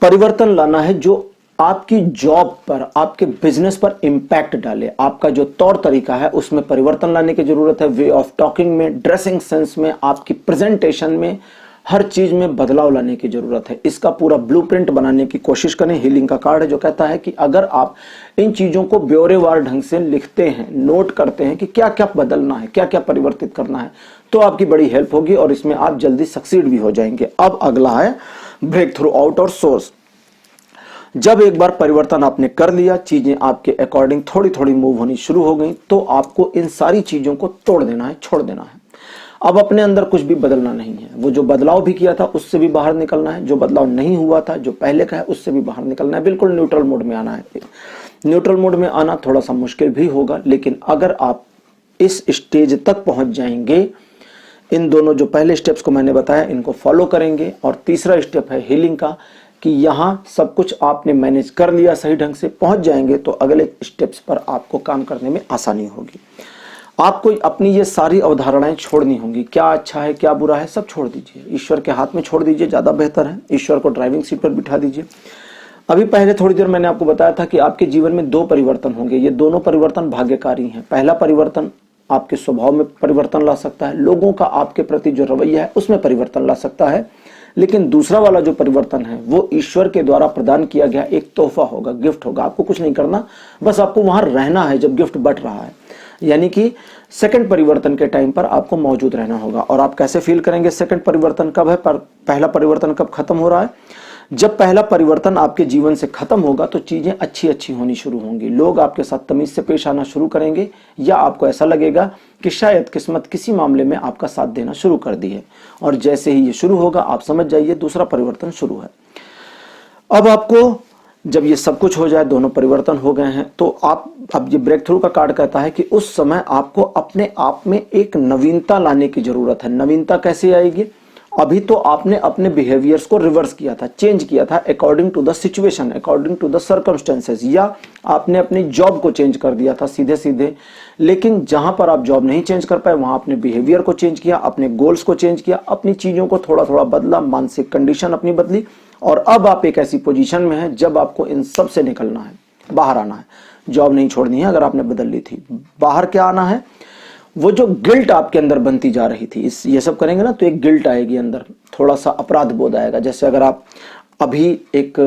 परिवर्तन लाना है जो आपकी जॉब पर, आपके बिजनेस पर इंपैक्ट डाले। आपका जो तौर तरीका है उसमें परिवर्तन लाने की जरूरत है। वे ऑफ टॉकिंग में, ड्रेसिंग सेंस में, आपकी प्रेजेंटेशन में, हर चीज में बदलाव लाने की जरूरत है। इसका पूरा ब्लूप्रिंट बनाने की कोशिश करें। हीलिंग का कार्ड है जो कहता है कि अगर आप इन चीजों को ब्यौरेवार ढंग से लिखते हैं, नोट करते हैं कि क्या क्या बदलना है, क्या क्या परिवर्तित करना है, तो आपकी बड़ी हेल्प होगी और इसमें आप जल्दी सक्सीड भी हो जाएंगे। अब अगला है ब्रेक थ्रू आउट और सोर्स। जब एक बार परिवर्तन आपने कर लिया, चीजें आपके अकॉर्डिंग थोड़ी थोड़ी मूव होनी शुरू हो गई, तो आपको इन सारी चीजों को तोड़ देना है, छोड़ देना है। अब अपने अंदर कुछ भी बदलना नहीं है। वो जो बदलाव भी किया था उससे भी बाहर निकलना है, जो बदलाव नहीं हुआ था, जो पहले का है, उससे भी बाहर निकलना है। बिल्कुल न्यूट्रल मोड में आना है। न्यूट्रल मोड में आना थोड़ा सा मुश्किल भी होगा, लेकिन अगर आप इस स्टेज तक पहुंच जाएंगे, इन दोनों जो पहले स्टेप्स को मैंने बताया इनको फॉलो करेंगे, और तीसरा स्टेप है हीलिंग का कि यहां सब कुछ आपने मैनेज कर लिया, सही ढंग से पहुंच जाएंगे, तो अगले स्टेप्स पर आपको काम करने में आसानी होगी। आपको अपनी ये सारी अवधारणाएं छोड़नी होंगी। क्या अच्छा है, क्या बुरा है, सब छोड़ दीजिए, ईश्वर के हाथ में छोड़ दीजिए, ज्यादा बेहतर है। ईश्वर को ड्राइविंग सीट पर बिठा दीजिए। अभी पहले थोड़ी देर मैंने आपको बताया था कि आपके जीवन में दो परिवर्तन होंगे। ये दोनों परिवर्तन भाग्यकारी हैं। पहला परिवर्तन आपके स्वभाव में परिवर्तन ला सकता है, लोगों का आपके प्रति जो रवैया है उसमें परिवर्तन ला सकता है। लेकिन दूसरा वाला जो परिवर्तन है वो ईश्वर के द्वारा प्रदान किया गया एक तोहफा होगा, गिफ्ट होगा। आपको कुछ नहीं करना, बस आपको वहां रहना है जब गिफ्ट बट रहा है। यानी कि सेकंड परिवर्तन के टाइम पर आपको मौजूद रहना होगा। और आप कैसे फील करेंगे? सेकंड परिवर्तन कब है, पहला परिवर्तन कब खत्म हो रहा है? जब पहला परिवर्तन आपके जीवन से खत्म होगा तो चीजें अच्छी अच्छी होनी शुरू होंगी। लोग आपके साथ तमीज से पेश आना शुरू करेंगे, या आपको ऐसा लगेगा कि शायद किस्मत किसी मामले में आपका साथ देना शुरू कर दी है। और जैसे ही ये शुरू होगा आप समझ जाइए दूसरा परिवर्तन शुरू है। अब आपको जब ये सब कुछ हो जाए, दोनों परिवर्तन हो गए हैं, तो आप, अब ये ब्रेक थ्रू का कार्ड कहता है कि उस समय आपको अपने आप में एक नवीनता लाने की जरूरत है। नवीनता कैसे आएगी? अभी तो आपने अपने बिहेवियर्स को रिवर्स किया था, चेंज किया था according to the situation, according to the circumstances, या आपने अपनी जॉब को चेंज कर दिया था सीधे सीधे। लेकिन जहां पर आप जॉब नहीं चेंज कर पाए वहां आपने बिहेवियर को चेंज किया, अपने गोल्स को चेंज किया, अपनी चीजों को थोड़ा थोड़ा बदला, मानसिक कंडीशन अपनी बदली, और अब आप एक ऐसी पोजीशन में हैं जब आपको इन सब से निकलना है, बाहर आना है। जॉब नहीं छोड़नी है अगर आपने बदल ली थी, बाहर क्या आना है, वो जो गिल्ट आपके अंदर बनती जा रही थी, इस ये सब करेंगे ना तो एक गिल्ट आएगी अंदर, थोड़ा सा अपराध बोध आएगा। जैसे अगर आप अभी एक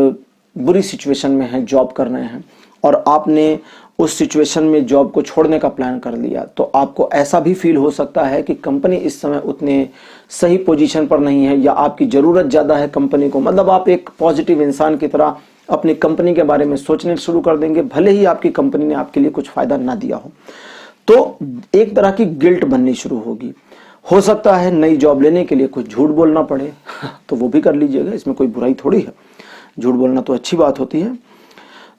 बुरी सिचुएशन में हैं, जॉब कर रहे हैं और आपने उस सिचुएशन में जॉब को छोड़ने का प्लान कर लिया, तो आपको ऐसा भी फील हो सकता है कि कंपनी इस समय उतने सही पोजीशन पर नहीं है, या आपकी जरूरत ज्यादा है कंपनी को। मतलब आप एक पॉजिटिव इंसान की तरह अपनी कंपनी के बारे में सोचने शुरू कर देंगे, भले ही आपकी कंपनी ने आपके लिए कुछ फायदा ना दिया हो। तो एक तरह की गिल्ट बननी शुरू होगी। हो सकता है नई जॉब लेने के लिए कुछ झूठ बोलना पड़े तो वो भी कर लीजिएगा, इसमें कोई बुराई थोड़ी है, झूठ बोलना तो अच्छी बात होती है।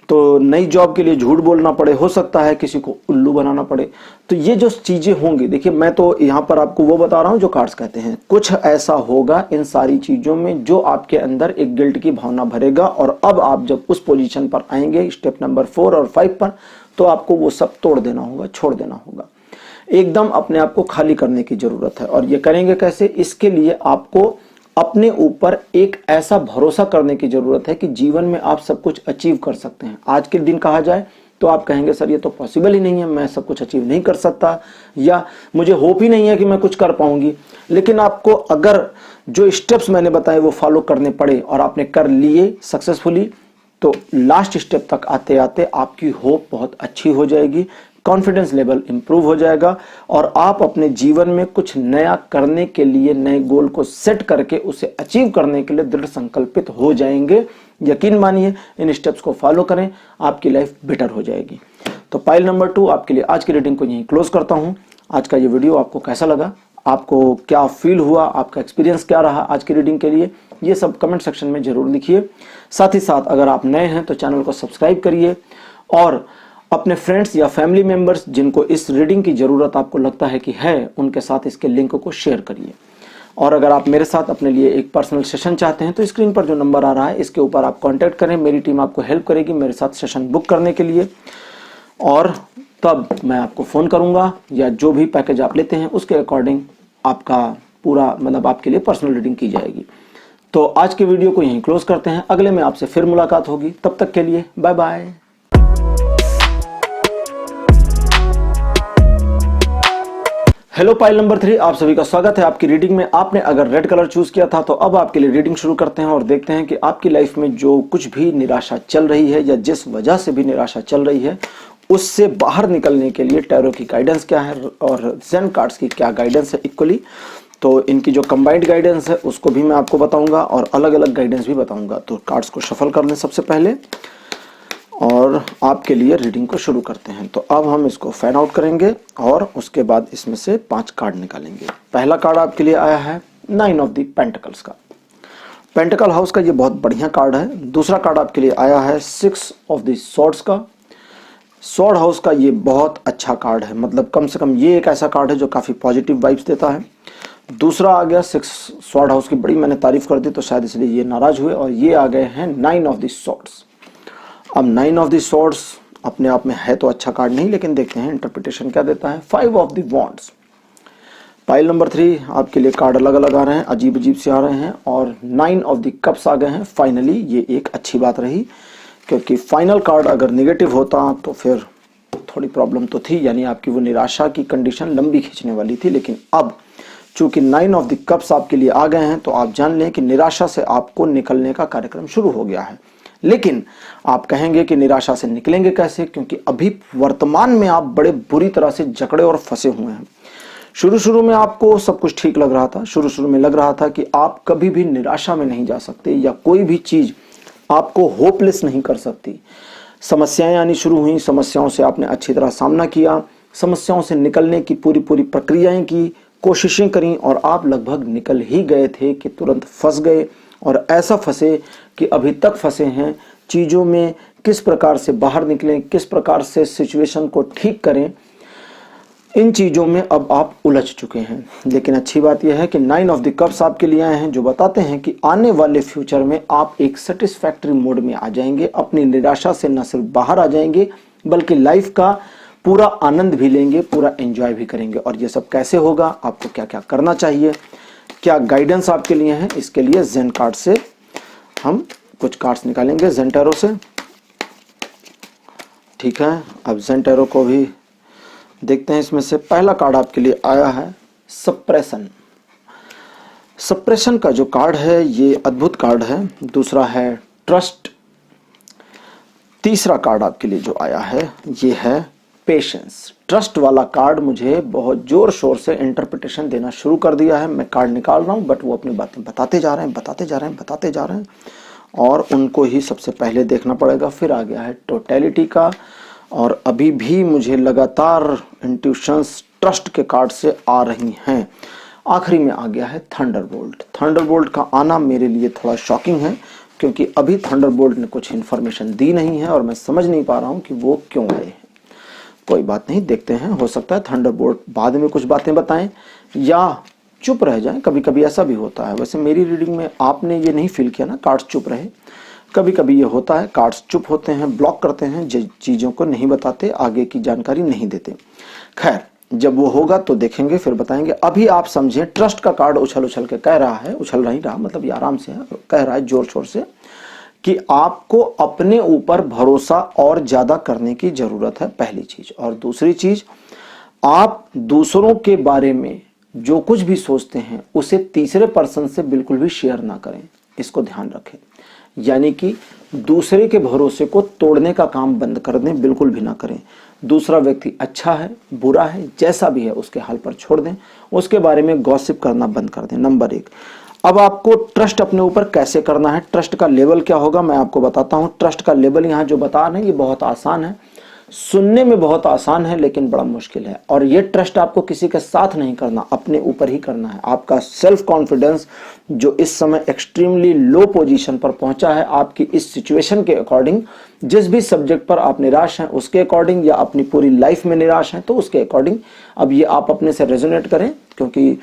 तो नई जॉब के लिए झूठ बोलना पड़े, हो सकता है किसी को उल्लू बनाना पड़े। तो ये जो चीजें होंगी, देखिए मैं तो यहाँ पर आपको वो बता रहा हूँ जो कार्ड्स कहते हैं, कुछ ऐसा होगा इन सारी चीजों में जो आपके अंदर एक गिल्ट की भावना भरेगा। और अब आप जब उस पोजीशन पर आएंगे स्टेप नंबर 4 और 5 पर, तो आपको वो सब तोड़ देना होगा, छोड़ देना होगा, एकदम अपने आप को खाली करने की जरूरत है। और ये करेंगे कैसे? इसके लिए आपको अपने ऊपर एक ऐसा भरोसा करने की जरूरत है कि जीवन में आप सब कुछ अचीव कर सकते हैं। आज के दिन कहा जाए तो आप कहेंगे सर ये तो पॉसिबल ही नहीं है, मैं सब कुछ अचीव नहीं कर सकता, या मुझे होप ही नहीं है कि मैं कुछ कर पाऊंगी। लेकिन आपको अगर जो स्टेप्स मैंने बताए वो फॉलो करने पड़े और आपने कर लिए सक्सेसफुली, तो लास्ट स्टेप तक आते आते आपकी होप बहुत अच्छी हो जाएगी, कॉन्फिडेंस लेवल इंप्रूव हो जाएगा, और आप अपने जीवन में कुछ नया करने के लिए, नए गोल को सेट करके उसे अचीव करने के लिए दृढ़ संकल्पित हो जाएंगे। यकीन मानिए, इन स्टेप्स को फॉलो करें, आपकी लाइफ बेटर हो जाएगी। तो पाइल नंबर 2 आपके लिए आज की रीडिंग को यहीं क्लोज करता हूं। आज का ये वीडियो आपको कैसा लगा, आपको क्या फील हुआ, आपका एक्सपीरियंस क्या रहा आज की रीडिंग के लिए, ये सब कमेंट सेक्शन में जरूर लिखिए। साथ ही साथ अगर आप नए हैं तो चैनल को सब्सक्राइब करिए, और अपने फ्रेंड्स या फैमिली मेंबर्स जिनको इस रीडिंग की जरूरत आपको लगता है कि है, उनके साथ इसके लिंक को शेयर करिए। और अगर आप मेरे साथ अपने लिए एक पर्सनल सेशन चाहते हैं तो स्क्रीन पर जो नंबर आ रहा है इसके ऊपर आप कांटेक्ट करें, मेरी टीम आपको हेल्प करेगी मेरे साथ सेशन बुक करने के लिए, और तब मैं आपको फोन करूंगा, या जो भी पैकेज आप लेते हैं उसके अकॉर्डिंग आपका पूरा मतलब आपके लिए पर्सनल रीडिंग की जाएगी। तो आज के वीडियो को यहीं क्लोज करते हैं, अगले में आपसे फिर मुलाकात होगी, तब तक के लिए bye bye. Hello pile number 3, आप सभी का स्वागत है आपकी रीडिंग में। आपने अगर रेड कलर चूज किया था तो अब आपके लिए रीडिंग शुरू करते हैं और देखते हैं कि आपकी लाइफ में जो कुछ भी निराशा चल रही है या जिस वजह से भी निराशा चल रही है उससे बाहर निकलने के लिए टैरो की गाइडेंस क्या है और ज़ेन कार्ड्स की क्या गाइडेंस है इक्वली। तो इनकी जो कंबाइंड गाइडेंस है उसको भी मैं आपको बताऊंगा और अलग अलग गाइडेंस भी बताऊंगा। तो कार्ड्स को शफल कर लें सबसे पहले और आपके लिए रीडिंग को शुरू करते हैं। तो अब हम इसको फैन आउट करेंगे और उसके बाद इसमें से 5 कार्ड निकालेंगे। पहला कार्ड आपके लिए आया है 9 ऑफ द पेंटिकल्स का, पेंटिकल हाउस का, ये बहुत बढ़िया कार्ड है। दूसरा कार्ड आपके लिए आया है 6 ऑफ द सॉर्ड्स का, सॉर्ड हाउस का, ये बहुत अच्छा कार्ड है, मतलब कम से कम ये एक ऐसा कार्ड है जो काफी पॉजिटिव वाइब्स देता है। दूसरा आ गया 6 सॉर्ड हाउस की, बड़ी मैंने तारीफ कर दी तो शायद इसलिए ये नाराज हुए, और ये आ गए हैं 9 ऑफ द सॉर्ड्स। अब 9 ऑफ द सॉर्ड्स अपने आप में है तो अच्छा कार्ड नहीं, लेकिन देखते हैं इंटरप्रिटेशन क्या देता है। 5 of the wands, pile number 3 आपके लिए कार्ड अलग अलग आ रहे हैं, अजीब अजीब से आ रहे हैं, और 9 ऑफ द कप्स आ गए हैं। फाइनली ये एक अच्छी बात रही, क्योंकि फाइनल कार्ड अगर नेगेटिव होता तो फिर थोड़ी प्रॉब्लम तो थी, यानी आपकी वो निराशा की कंडीशन लंबी खींचने वाली थी। लेकिन अब चूंकि 9 ऑफ द कप्स आपके लिए आ गए हैं तो आप जान लें कि निराशा से आपको निकलने का कार्यक्रम शुरू हो गया है। लेकिन आप कहेंगे कि निराशा से निकलेंगे कैसे, क्योंकि अभी वर्तमान में आप बड़े बुरी तरह से जकड़े और फंसे हुए हैं। शुरू में आपको सब कुछ ठीक लग रहा था, शुरू में लग रहा था कि आप कभी भी निराशा में नहीं जा सकते या कोई भी चीज आपको होपलेस नहीं कर सकती। समस्याएं आनी शुरू हुई, समस्याओं से आपने अच्छी तरह सामना किया, समस्याओं से निकलने की पूरी प्रक्रियाएं की, कोशिशें करी, और आप लगभग निकल ही गए थे कि तुरंत फंस गए, और ऐसा फंसे कि अभी तक फंसे हैं। चीजों में किस प्रकार से बाहर निकलें, किस प्रकार से सिचुएशन को ठीक करें, इन चीज़ों में अब आप उलझ चुके हैं। लेकिन अच्छी बात यह है कि 9 ऑफ द कप्स आपके लिए आए हैं, जो बताते हैं कि आने वाले फ्यूचर में आप एक सेटिस्फैक्टरी मोड में आ जाएंगे। अपनी निराशा से न सिर्फ बाहर आ जाएंगे बल्कि लाइफ का पूरा आनंद भी लेंगे, पूरा एंजॉय भी करेंगे। और ये सब कैसे होगा, आपको क्या क्या करना चाहिए, क्या गाइडेंस आपके लिए है, इसके लिए जेन कार्ड से हम कुछ कार्ड्स निकालेंगे, जेन टैरो से। ठीक है, अब जेन टैरो को भी देखते हैं। इसमें से पहला कार्ड आपके लिए आया है सप्रेशन। सप्रेशन का जो कार्ड है ये अद्भुत कार्ड है। दूसरा है ट्रस्ट। तीसरा कार्ड आपके लिए जो आया है ये है पेशेंस। ट्रस्ट वाला कार्ड मुझे बहुत जोर शोर से इंटरप्रिटेशन देना शुरू कर दिया है। मैं कार्ड निकाल रहा हूं बट वो अपनी बातें बताते जा रहे हैं और उनको ही सबसे पहले देखना पड़ेगा। फिर आ गया है टोटलिटी का, और अभी भी मुझे लगातार इंट्यूशंस ट्रस्ट के कार्ड से आ रही हैं। आखिरी में आ गया है थंडरबोल्ट। थंडरबोल्ट का आना मेरे लिए थोड़ा शॉकिंग है क्योंकि अभी थंडरबोल्ट ने कुछ इन्फॉर्मेशन दी नहीं है और मैं समझ नहीं पा रहा हूं कि वो क्यों आए हैं। कोई बात नहीं, देखते हैं। हो सकता है थंडरबोल्ट बाद में कुछ बातें बताएं या चुप रह जाएं। कभी कभी ऐसा भी होता है। वैसे मेरी रीडिंग में आपने ये नहीं फील किया ना कार्ड्स चुप रहे। कभी कभी ये होता है, कार्ड्स चुप होते हैं, ब्लॉक करते हैं, चीज़ों को नहीं बताते, आगे की जानकारी नहीं देते। खैर, जब वो होगा तो देखेंगे, फिर बताएंगे। अभी आप समझें, ट्रस्ट का कार्ड उछल उछल के कह रहा है, उछल नहीं रहा मतलब ये आराम से है, कह रहा है जोर शोर से कि आपको अपने ऊपर भरोसा और ज्यादा करने की जरूरत है, पहली चीज। और दूसरी चीज, आप दूसरों के बारे में जो कुछ भी सोचते हैं उसे तीसरे पर्सन से बिल्कुल भी शेयर ना करें, इसको ध्यान रखें। यानी कि दूसरे के भरोसे को तोड़ने का काम बंद कर दें, बिल्कुल भी ना करें। दूसरा व्यक्ति अच्छा है, बुरा है, जैसा भी है उसके हाल पर छोड़ दें, उसके बारे में गॉसिप करना बंद कर दें। नंबर 1। अब आपको ट्रस्ट अपने ऊपर कैसे करना है, ट्रस्ट का लेवल क्या होगा, मैं आपको बताता हूं। ट्रस्ट का लेवल यहां जो बता रहे हैं ये बहुत आसान है, सुनने में बहुत आसान है लेकिन बड़ा मुश्किल है। और ये ट्रस्ट आपको किसी के साथ नहीं करना, अपने ऊपर ही करना है। आपका सेल्फ कॉन्फिडेंस जो इस समय एक्सट्रीमली लो पोजीशन पर पहुंचा है, आपकी इस सिचुएशन के अकॉर्डिंग, जिस भी सब्जेक्ट पर आप निराश हैं उसके अकॉर्डिंग, या अपनी पूरी लाइफ में निराश हैं तो उसके अकॉर्डिंग, अब ये आप अपने से रेजोनेट करें, क्योंकि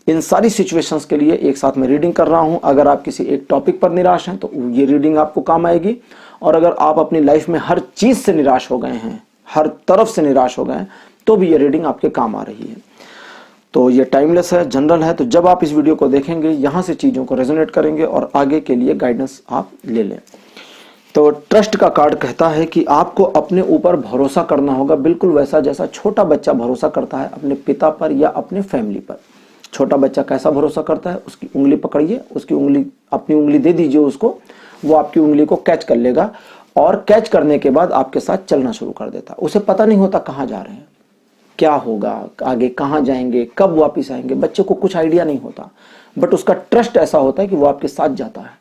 इन सारी सिचुएशंस के लिए एक साथ में रीडिंग कर रहा हूं। अगर आप किसी एक टॉपिक पर निराश हैं तो ये रीडिंग आपको काम आएगी, और अगर आप अपनी लाइफ में हर चीज से निराश हो गए हैं, हर तरफ से निराश हो गए हैं, तो भी ये रीडिंग आपके काम आ रही है। तो ये टाइमलेस है, जनरल है, तो जब आप इस वीडियो को देखेंगे यहां से चीजों को रेजोनेट करेंगे और आगे के लिए गाइडेंस आप ले लें। तो ट्रस्ट का कार्ड कहता है कि आपको अपने ऊपर भरोसा करना होगा, बिल्कुल वैसा जैसा छोटा बच्चा भरोसा करता है अपने पिता पर या अपने फैमिली पर। छोटा बच्चा कैसा भरोसा करता है, उसकी उंगली पकड़िए, उसकी उंगली, अपनी उंगली दे दीजिए उसको, वो आपकी उंगली को कैच कर लेगा और कैच करने के बाद आपके साथ चलना शुरू कर देता। उसे पता नहीं होता कहां जा रहे हैं, क्या होगा आगे, कहां जाएंगे, कब वापस आएंगे, बच्चे को कुछ आइडिया नहीं होता, बट उसका ट्रस्ट ऐसा होता है कि वो आपके साथ जाता है।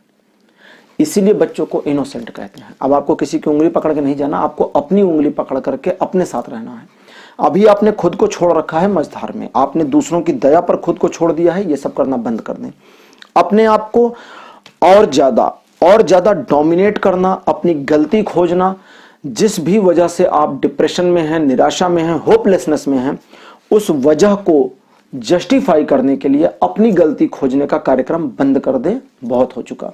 इसीलिए बच्चों को इनोसेंट कहते हैं। अब आपको किसी की उंगली पकड़ के नहीं जाना, आपको अपनी उंगली पकड़ करके अपने साथ रहना है। अभी आपने खुद को छोड़ रखा है मझधार में, आपने दूसरों की दया पर खुद को छोड़ दिया है, ये सब करना बंद कर दें। अपने आप को और ज्यादा डोमिनेट करना, अपनी गलती खोजना, जिस भी वजह से आप डिप्रेशन में हैं, निराशा में हैं, होपलेसनेस में हैं, उस वजह को जस्टिफाई करने के लिए अपनी गलती खोजने का कार्यक्रम बंद कर दें। बहुत हो चुका।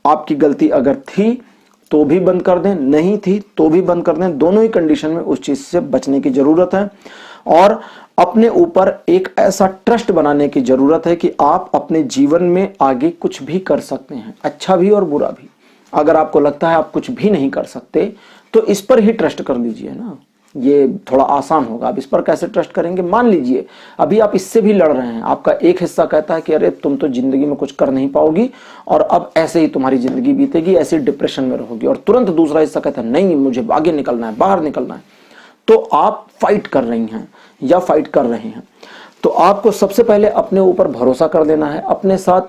आपकी गलती अगर थी तो भी बंद कर दें, नहीं थी तो भी बंद कर दें। दोनों ही कंडीशन में उस चीज से बचने की जरूरत है और अपने ऊपर एक ऐसा ट्रस्ट बनाने की जरूरत है कि आप अपने जीवन में आगे कुछ भी कर सकते हैं, अच्छा भी और बुरा भी। अगर आपको लगता है आप कुछ भी नहीं कर सकते तो इस पर ही ट्रस्ट कर लीजिए ना, ये थोड़ा आसान होगा। अब इस पर कैसे ट्रस्ट करेंगे, मान लीजिए अभी आप इससे भी लड़ रहे हैं, आपका एक हिस्सा कहता है कि अरे तुम तो जिंदगी में कुछ कर नहीं पाओगी और अब ऐसे ही तुम्हारी जिंदगी बीतेगी, ऐसे डिप्रेशन में रहोगी, और तुरंत दूसरा हिस्सा कहता है नहीं मुझे आगे निकलना है, बाहर निकलना है। तो आप फाइट कर रही हैं या फाइट कर रहे हैं। तो आपको सबसे पहले अपने ऊपर भरोसा कर देना है, अपने साथ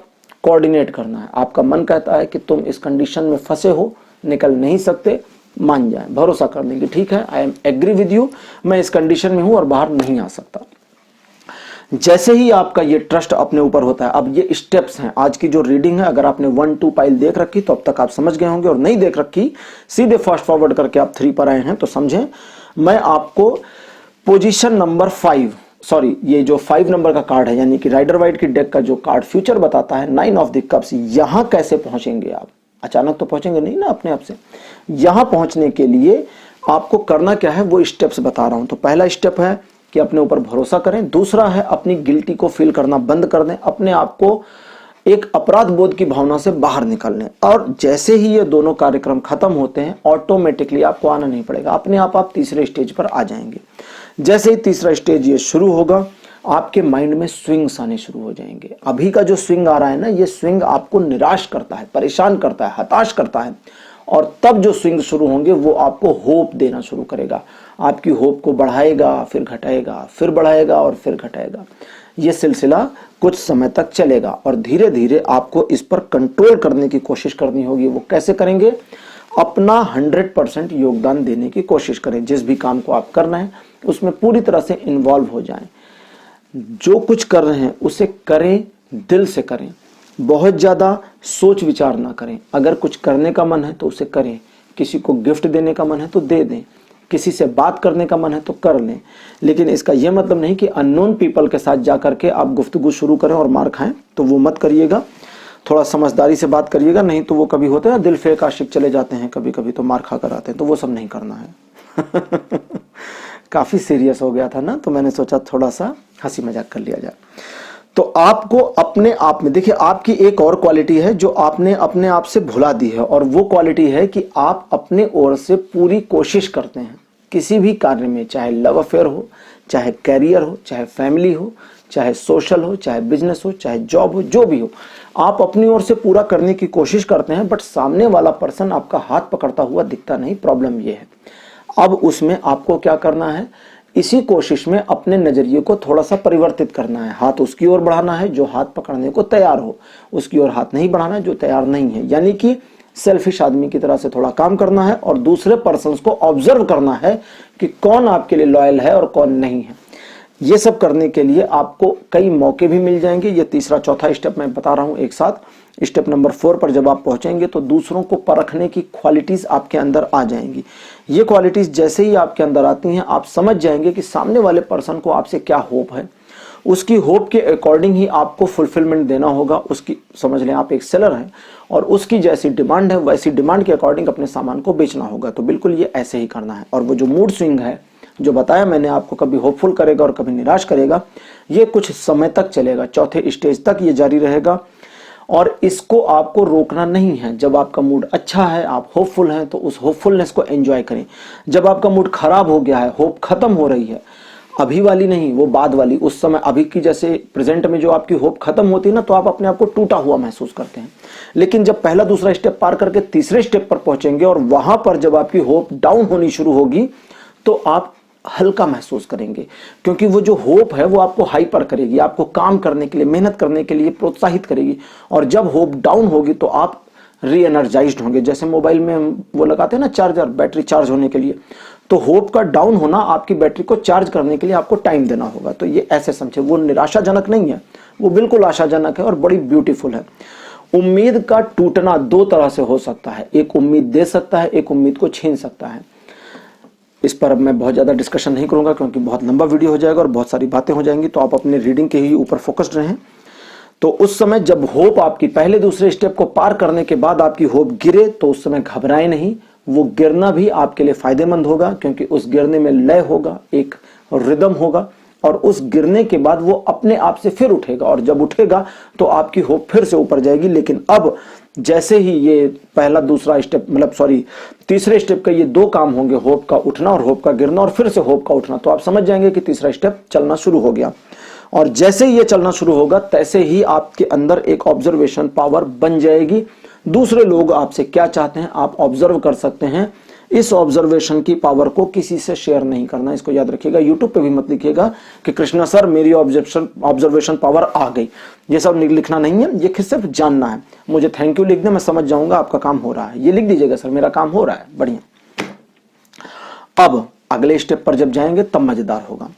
कोऑर्डिनेट करना है। आपका मन कहता है कि तुम इस कंडीशन में फंसे हो, निकल नहीं सकते, मान जाए, भरोसा कर देंगे ठीक है, I am agree with you, मैं इस कंडीशन में हूं और बाहर नहीं आ सकता। जैसे ही आपका ये ट्रस्ट अपने ऊपर होता है, अब ये स्टेप्स हैं आज की जो रीडिंग है। अगर आपने 1 2 पाइल देख रखी तो अब तक आप समझ गए होंगे, और नहीं देख रखी सीधे फास्ट फॉरवर्ड करके आप 3 पर आए हैं तो समझें। मैं आपको पोजीशन नंबर 5 सॉरी, ये जो 5 नंबर का कार्ड है यानी कि राइडर वाइट की डेक का जो कार्ड फ्यूचर बताता है 9 ऑफ द कप्स, यहां कैसे पहुंचेंगे आप? अचानक तो पहुंचेंगे नहीं ना अपने आप से। यहां पहुंचने के लिए आपको करना क्या है वो स्टेप्स बता रहा हूं। तो पहला स्टेप है कि अपने ऊपर भरोसा करें। दूसरा है अपनी गिल्टी को फील करना बंद कर दें, अपने आप को एक अपराध बोध की भावना से बाहर निकल लें। और जैसे ही ये दोनों कार्यक्रम खत्म होते हैं ऑटोमेटिकली आपको आना नहीं पड़ेगा, अपने आप तीसरे स्टेज पर आ जाएंगे। जैसे ही तीसरा स्टेज ये शुरू होगा आपके माइंड में स्विंग्स आने शुरू हो जाएंगे। अभी का जो स्विंग आ रहा है ना, ये स्विंग आपको निराश करता है, परेशान करता है, हताश करता है। और तब जो स्विंग शुरू होंगे वो आपको होप देना शुरू करेगा, आपकी होप को बढ़ाएगा, फिर घटाएगा, फिर बढ़ाएगा और फिर घटाएगा। ये सिलसिला कुछ समय तक चलेगा और धीरे धीरे आपको इस पर कंट्रोल करने की कोशिश करनी होगी। वो कैसे करेंगे? अपना 100% योगदान देने की कोशिश करें। जिस भी काम को आप करना है उसमें पूरी तरह से इन्वॉल्व हो जाएं। जो कुछ कर रहे हैं उसे करें, दिल से करें, बहुत ज्यादा सोच विचार ना करें। अगर कुछ करने का मन है तो उसे करें, किसी को गिफ्ट देने का मन है तो दे दें, किसी से बात करने का मन है तो कर लें। लेकिन इसका यह मतलब नहीं कि अननोन पीपल के साथ जाकर के आप गुफ्तगू शुरू करें और मार खाएं, तो वो मत करिएगा। थोड़ा समझदारी से बात करिएगा, नहीं तो वो कभी होते हैं दिल फेंक आशिक चले जाते हैं, कभी कभी तो मार खा कर आते हैं, तो वो सब नहीं करना है। काफी सीरियस हो गया था ना, तो मैंने सोचा थोड़ा सा हंसी मजाक कर लिया जाए। तो आपको अपने आप में देखिए, आपकी एक और क्वालिटी है जो आपने अपने आप से भुला दी है, और वो क्वालिटी है कि आप अपने ओर से पूरी कोशिश करते हैं किसी भी कार्य में, चाहे लव अफेयर हो, चाहे कैरियर हो, चाहे फैमिली हो, चाहे सोशल हो, चाहे बिजनेस हो, चाहे जॉब हो, जो भी हो, आप अपनी ओर से पूरा करने की कोशिश करते हैं। बट सामने वाला पर्सन आपका हाथ पकड़ता हुआ दिखता नहीं। प्रॉब्लम ये है। अब उसमें आपको क्या करना है? इसी कोशिश में अपने नजरिए को थोड़ा सा परिवर्तित करना है। हाथ उसकी ओर बढ़ाना है जो हाथ पकड़ने को तैयार हो, उसकी ओर हाथ नहीं बढ़ाना है जो तैयार नहीं है। यानी कि सेल्फिश आदमी की तरह से थोड़ा काम करना है और दूसरे पर्सन को ऑब्जर्व करना है कि कौन आपके लिए लॉयल है और कौन नहीं है। ये सब करने के लिए आपको कई मौके भी मिल जाएंगे। ये तीसरा चौथा स्टेप मैं बता रहा हूं एक साथ। स्टेप नंबर 4 पर जब आप पहुंचेंगे तो दूसरों को परखने की क्वालिटीज आपके अंदर आ जाएंगी। ये क्वालिटीज जैसे ही आपके अंदर आती हैं आप समझ जाएंगे कि सामने वाले पर्सन को आपसे क्या होप है। उसकी होप के अकॉर्डिंग ही आपको फुलफिलमेंट देना होगा। उसकी समझ लें आप एक सेलर हैं और उसकी जैसी डिमांड है वैसी डिमांड के अकॉर्डिंग अपने सामान को बेचना होगा। तो बिल्कुल ये ऐसे ही करना है। और वो जो मूड स्विंग है जो बताया मैंने आपको, कभी होपफुल करेगा और कभी निराश करेगा, ये कुछ समय तक चलेगा। चौथे स्टेज तक ये जारी रहेगा और इसको आपको रोकना नहीं है। जब आपका मूड अच्छा है, आप होपफुल हैं, तो उस होपफुलनेस को एंजॉय करें। जब आपका मूड खराब हो गया है, होप खत्म हो रही है, अभी वाली नहीं वो बाद वाली, उस समय अभी की जैसे प्रेजेंट में जो आपकी होप खत्म होती है ना, तो आप अपने आप को टूटा हुआ महसूस करते हैं। लेकिन जब पहला दूसरा स्टेप पार करके तीसरे स्टेप पर पहुंचेंगे और वहां पर जब आपकी होप डाउन होनी शुरू होगी तो आप हल्का महसूस करेंगे, क्योंकि वो जो होप है वो आपको हाइपर करेगी, आपको काम करने के लिए, मेहनत करने के लिए प्रोत्साहित करेगी। और जब होप डाउन होगी तो आप री एनर्जाइज्ड होंगे। जैसे मोबाइल में हम वो लगाते हैं ना चार्जर, बैटरी चार्ज होने के लिए, तो होप का डाउन होना आपकी बैटरी को चार्ज करने के लिए आपको टाइम देना होगा। तो ये ऐसे समझे, वो निराशाजनक नहीं है, वो बिल्कुल आशाजनक है और बड़ी ब्यूटीफुल है। उम्मीद का टूटना दो तरह से हो सकता है, एक उम्मीद दे सकता है, एक उम्मीद को छीन सकता है। इस पर अब मैं बहुत ज्यादा डिस्कशन नहीं करूंगा क्योंकि बहुत लंबा वीडियो हो जाएगा और बहुत सारी बातें हो जाएंगी। तो आप अपने रीडिंग के ही ऊपर फोकस्ड रहें। तो उस समय जब होप आपकी पहले दूसरे स्टेप को पार करने के बाद आपकी होप गिरे तो उस समय घबराए नहीं। वो गिरना भी आपके लिए फायदेमंद होगा, क्योंकि उस गिरने में लय होगा, एक रिदम होगा, और उस गिरने के बाद वो अपने आप से फिर उठेगा, और जब उठेगा तो आपकी होप फिर से ऊपर जाएगी। लेकिन अब जैसे ही ये पहला दूसरा स्टेप, मतलब सॉरी तीसरे स्टेप का ये दो काम होंगे, होप का उठना और होप का गिरना और फिर से होप का उठना, तो आप समझ जाएंगे कि तीसरा स्टेप चलना शुरू हो गया। और जैसे ही ये चलना शुरू होगा तैसे ही आपके अंदर एक ऑब्जर्वेशन पावर बन जाएगी। दूसरे लोग आपसे क्या चाहते हैं आप ऑब्जर्व कर सकते हैं। इस ऑब्जर्वेशन की पावर को किसी से शेयर नहीं करना, इसको याद रखिएगा। यूट्यूब पे भी मत लिखिएगा कि कृष्णा सर मेरी ऑब्जर्वेशन पावर आ गई, ये सब लिखना नहीं है। ये सिर्फ जानना है। मुझे थैंक यू लिख दे, मैं समझ जाऊंगा आपका काम हो रहा है। ये लिख दीजिएगा सर मेरा काम हो रहा है, बढ़िया। अब अगले स्टेप पर जब जाएंगे तब मजेदार होगा।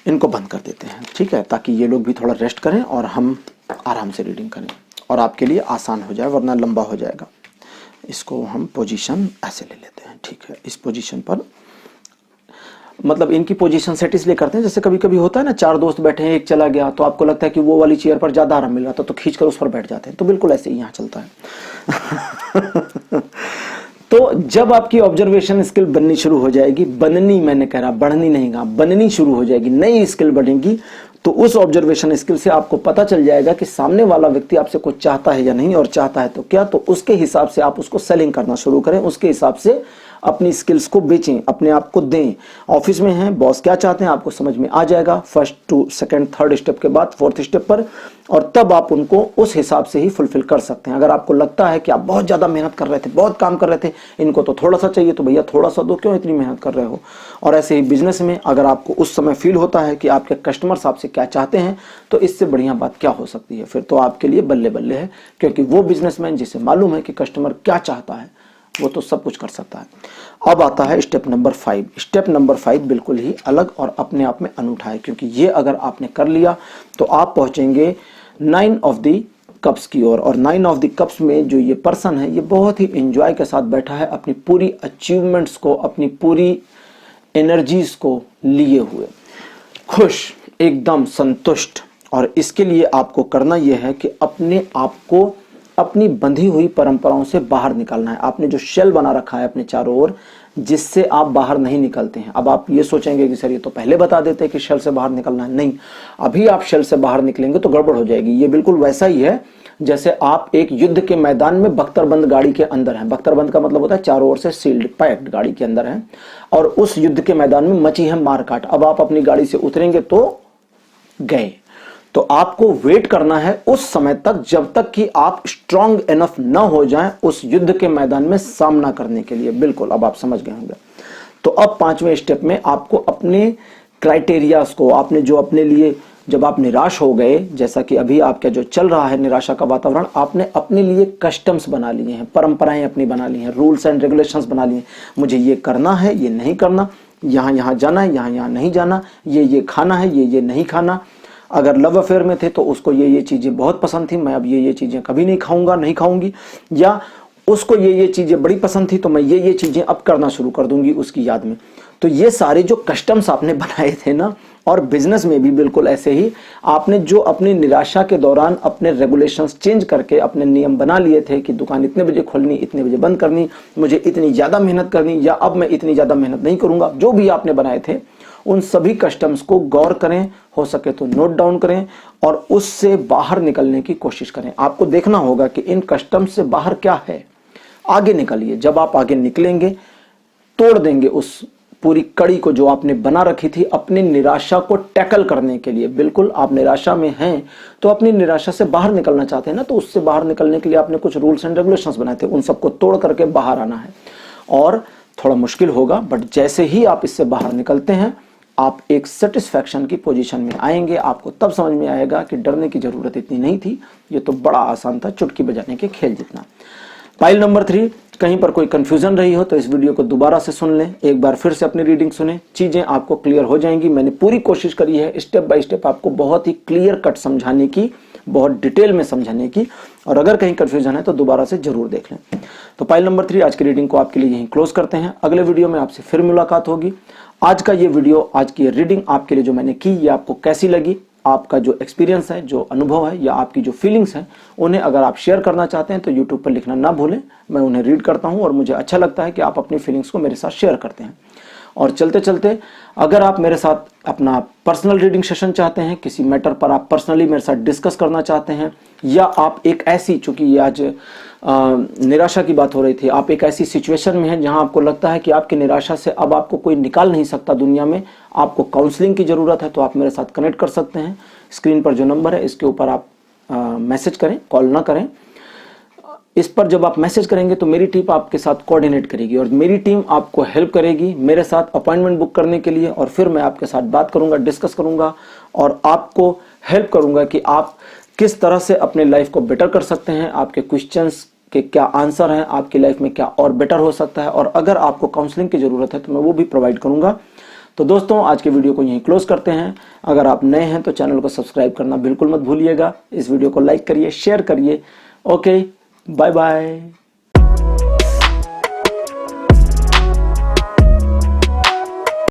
इनको बंद कर देते हैं, ठीक है, ताकि ये लोग भी थोड़ा रेस्ट करें और हम आराम से रीडिंग करें और आपके लिए आसान हो जाए, वरना लंबा हो जाएगा। इसको हम पोजीशन ऐसे ले लेते हैं, ठीक है। इस पोजीशन पर मतलब इनकी पोजीशन सेट इसलिए करते हैं, जैसे कभी कभी होता है ना, 4 दोस्त बैठे हैं, एक चला गया तो आपको लगता है कि वो वाली चेयर पर ज्यादा आराम मिल रहा था तो खींच कर उस पर बैठ जाते हैं। तो बिल्कुल ऐसे ही यहाँ चलता है। तो जब आपकी ऑब्जर्वेशन स्किल बननी शुरू हो जाएगी, बननी मैंने कह रहा, बढ़नी नहीं कहा, बननी शुरू हो जाएगी, नई स्किल बढ़ेगी, तो उस ऑब्जर्वेशन स्किल से आपको पता चल जाएगा कि सामने वाला व्यक्ति आपसे कुछ चाहता है या नहीं, और चाहता है तो क्या। तो उसके हिसाब से आप उसको सेलिंग करना शुरू करें, उसके हिसाब से अपनी स्किल्स को बेचें, अपने आप को दें। ऑफिस में हैं, बॉस क्या चाहते हैं आपको समझ में आ जाएगा first to second third step के बाद फोर्थ स्टेप पर, और तब आप उनको उस हिसाब से ही फुलफिल कर सकते हैं। अगर आपको लगता है कि आप बहुत ज्यादा मेहनत कर रहे थे, बहुत काम कर रहे थे, इनको तो थोड़ा सा चाहिए, तो भैया थोड़ा सा दो, क्यों इतनी मेहनत कर रहे हो। और ऐसे ही बिजनेस में अगर आपको उस समय फील होता है कि आपके कस्टमर्स आपसे क्या चाहते हैं, तो इससे बढ़िया बात क्या हो सकती है। फिर तो आपके लिए बल्ले बल्ले है, क्योंकि वो बिजनेसमैन जिसे मालूम है कि कस्टमर क्या चाहता है, वो तो सब कुछ कर सकता है। अब आता है स्टेप नंबर 5। स्टेप नंबर 5 बिल्कुल ही अलग और अपने आप में अनूठा है, क्योंकि ये अगर आपने कर लिया तो आप पहुंचेंगे 9 ऑफ द कप्स की ओर। और 9 ऑफ द कप्स में जो ये पर्सन है, ये बहुत ही एंजॉय के साथ बैठा है, अपनी पूरी अचीवमेंट्स को, अपनी पूरी एनर्जीज को लिए हुए, खुश, एकदम संतुष्ट। और इसके लिए आपको करना यह है कि अपने आप को अपनी बंधी हुई परंपराओं से बाहर निकलना है। आपने जो शेल बना रखा है अपने चारों ओर, जिससे आप बाहर नहीं निकलते हैं। अब आप ये सोचेंगे कि सर ये तो पहले बता देते कि शेल से बाहर निकलना है। नहीं, अभी आप शेल से बाहर निकलेंगे तो गड़बड़ हो जाएगी। ये बिल्कुल वैसा ही है जैसे आप एक युद्ध के मैदान में बख्तरबंद गाड़ी के अंदर हैं। बख्तरबंद का मतलब होता है चारों ओर से सील्ड पैक्ड गाड़ी के अंदर हैं, और उस युद्ध के मैदान में मची है मारकाट। अब आप अपनी गाड़ी से उतरेंगे तो गए। तो आपको वेट करना है उस समय तक जब तक कि आप स्ट्रांग इनफ ना हो जाएं उस युद्ध के मैदान में सामना करने के लिए। बिल्कुल, अब आप समझ गए होंगे। तो अब 5वें स्टेप में आपको अपने क्राइटेरियाज को, आपने जो अपने लिए, जब आप निराश हो गए, जैसा कि अभी आपका जो चल रहा है निराशा का वातावरण, आपने अपने लिए कस्टम्स बना लिए हैं, परंपराएं अपनी बना ली हैं, रूल्स एंड रेगुलेशंस बना लिए हैं। मुझे ये करना है, ये नहीं करना, यहां जाना है, यहां नहीं जाना, ये खाना है, ये नहीं खाना। अगर लव अफेयर में थे तो उसको ये चीजें बहुत पसंद थी, मैं अब ये चीजें कभी नहीं खाऊंगा, नहीं खाऊंगी। या उसको ये चीजें बड़ी पसंद थी तो मैं ये चीजें अब करना शुरू कर दूंगी उसकी याद में। तो ये सारे जो कस्टम्स आपने बनाए थे ना, और बिजनेस में भी बिल्कुल ऐसे ही आपने जो अपनी निराशा के दौरान अपने रेगुलेशंस चेंज करके अपने नियम बना लिए थे कि दुकान इतने बजे खोलनी, इतने बजे बंद करनी, मुझे इतनी ज्यादा मेहनत करनी, या अब मैं इतनी ज्यादा मेहनत नहीं करूंगा, जो भी आपने बनाए थे उन सभी कस्टम्स को गौर करें, हो सके तो नोट डाउन करें और उससे बाहर निकलने की कोशिश करें। आपको देखना होगा कि इन कस्टम्स से बाहर क्या है, आगे निकलिए। जब आप आगे निकलेंगे, तोड़ देंगे उस पूरी कड़ी को जो आपने बना रखी थी अपनी निराशा को टैकल करने के लिए। बिल्कुल, आप निराशा में हैं तो अपनी निराशा से बाहर निकलना चाहते हैं ना, तो उससे बाहर निकलने के लिए आपने कुछ रूल्स एंड रेगुलेशंस बनाए थे, उन सबको तोड़ करके बाहर आना है। और थोड़ा मुश्किल होगा, बट जैसे ही आप इससे बाहर निकलते हैं आप एक सेटिस्फैक्शन की पोजीशन में आएंगे। आपको तब समझ में आएगा कि डरने की जरूरत इतनी नहीं थी, ये तो बड़ा आसान था, चुटकी बजाने के खेल जितना। पाइल नंबर 3, कहीं पर कोई कंफ्यूजन रही हो तो इस वीडियो को दोबारा से सुन लें, एक बार फिर से अपनी रीडिंग सुने, चीजें आपको क्लियर हो जाएंगी। मैंने पूरी कोशिश करी है स्टेप बाय स्टेप आपको बहुत ही क्लियर कट समझाने की, बहुत डिटेल में समझाने की, और अगर कहीं कंफ्यूजन है तो दोबारा से जरूर देख लें। तो पाइल नंबर 3 आज की रीडिंग को आपके लिए यहीं क्लोज करते हैं। अगले वीडियो में आपसे फिर मुलाकात होगी। आज का ये वीडियो, आज की रीडिंग आपके लिए जो मैंने की, ये आपको कैसी लगी, आपका जो एक्सपीरियंस है, जो अनुभव है, या आपकी जो फीलिंग्स हैं, उन्हें अगर आप शेयर करना चाहते हैं तो यूट्यूब पर लिखना ना भूलें। मैं उन्हें रीड करता हूं और मुझे अच्छा लगता है कि आप अपनी फीलिंग्स को मेरे साथ शेयर करते हैं। और चलते चलते अगर आप मेरे साथ अपना पर्सनल रीडिंग सेशन चाहते हैं, किसी मैटर पर आप पर्सनली मेरे साथ डिस्कस करना चाहते हैं, या आप एक ऐसी, चूंकि ये आज निराशा की बात हो रही थी, आप एक ऐसी सिचुएशन में हैं जहां आपको लगता है कि आपकी निराशा से अब आपको कोई निकाल नहीं सकता दुनिया में, आपको काउंसलिंग की जरूरत है, तो आप मेरे साथ कनेक्ट कर सकते हैं। स्क्रीन पर जो नंबर है इसके ऊपर आप मैसेज करें, कॉल ना करें। इस पर जब आप मैसेज करेंगे तो मेरी टीम आपके साथ कोऑर्डिनेट करेगी और मेरी टीम आपको हेल्प करेगी मेरे साथ अपॉइंटमेंट बुक करने के लिए, और फिर मैं आपके साथ बात करूंगा, डिस्कस करूंगा और आपको हेल्प करूंगा कि आप किस तरह से अपने लाइफ को बेटर कर सकते हैं, आपके क्वेश्चंस के क्या आंसर हैं, आपकी लाइफ में क्या और बेटर हो सकता है, और अगर आपको काउंसलिंग की जरूरत है तो मैं वो भी प्रोवाइड करूंगा। तो दोस्तों, आज के वीडियो को यहीं क्लोज करते हैं। अगर आप नए हैं तो चैनल को सब्सक्राइब करना बिल्कुल मत भूलिएगा। इस वीडियो को लाइक करिए, शेयर करिए। Okay, bye bye.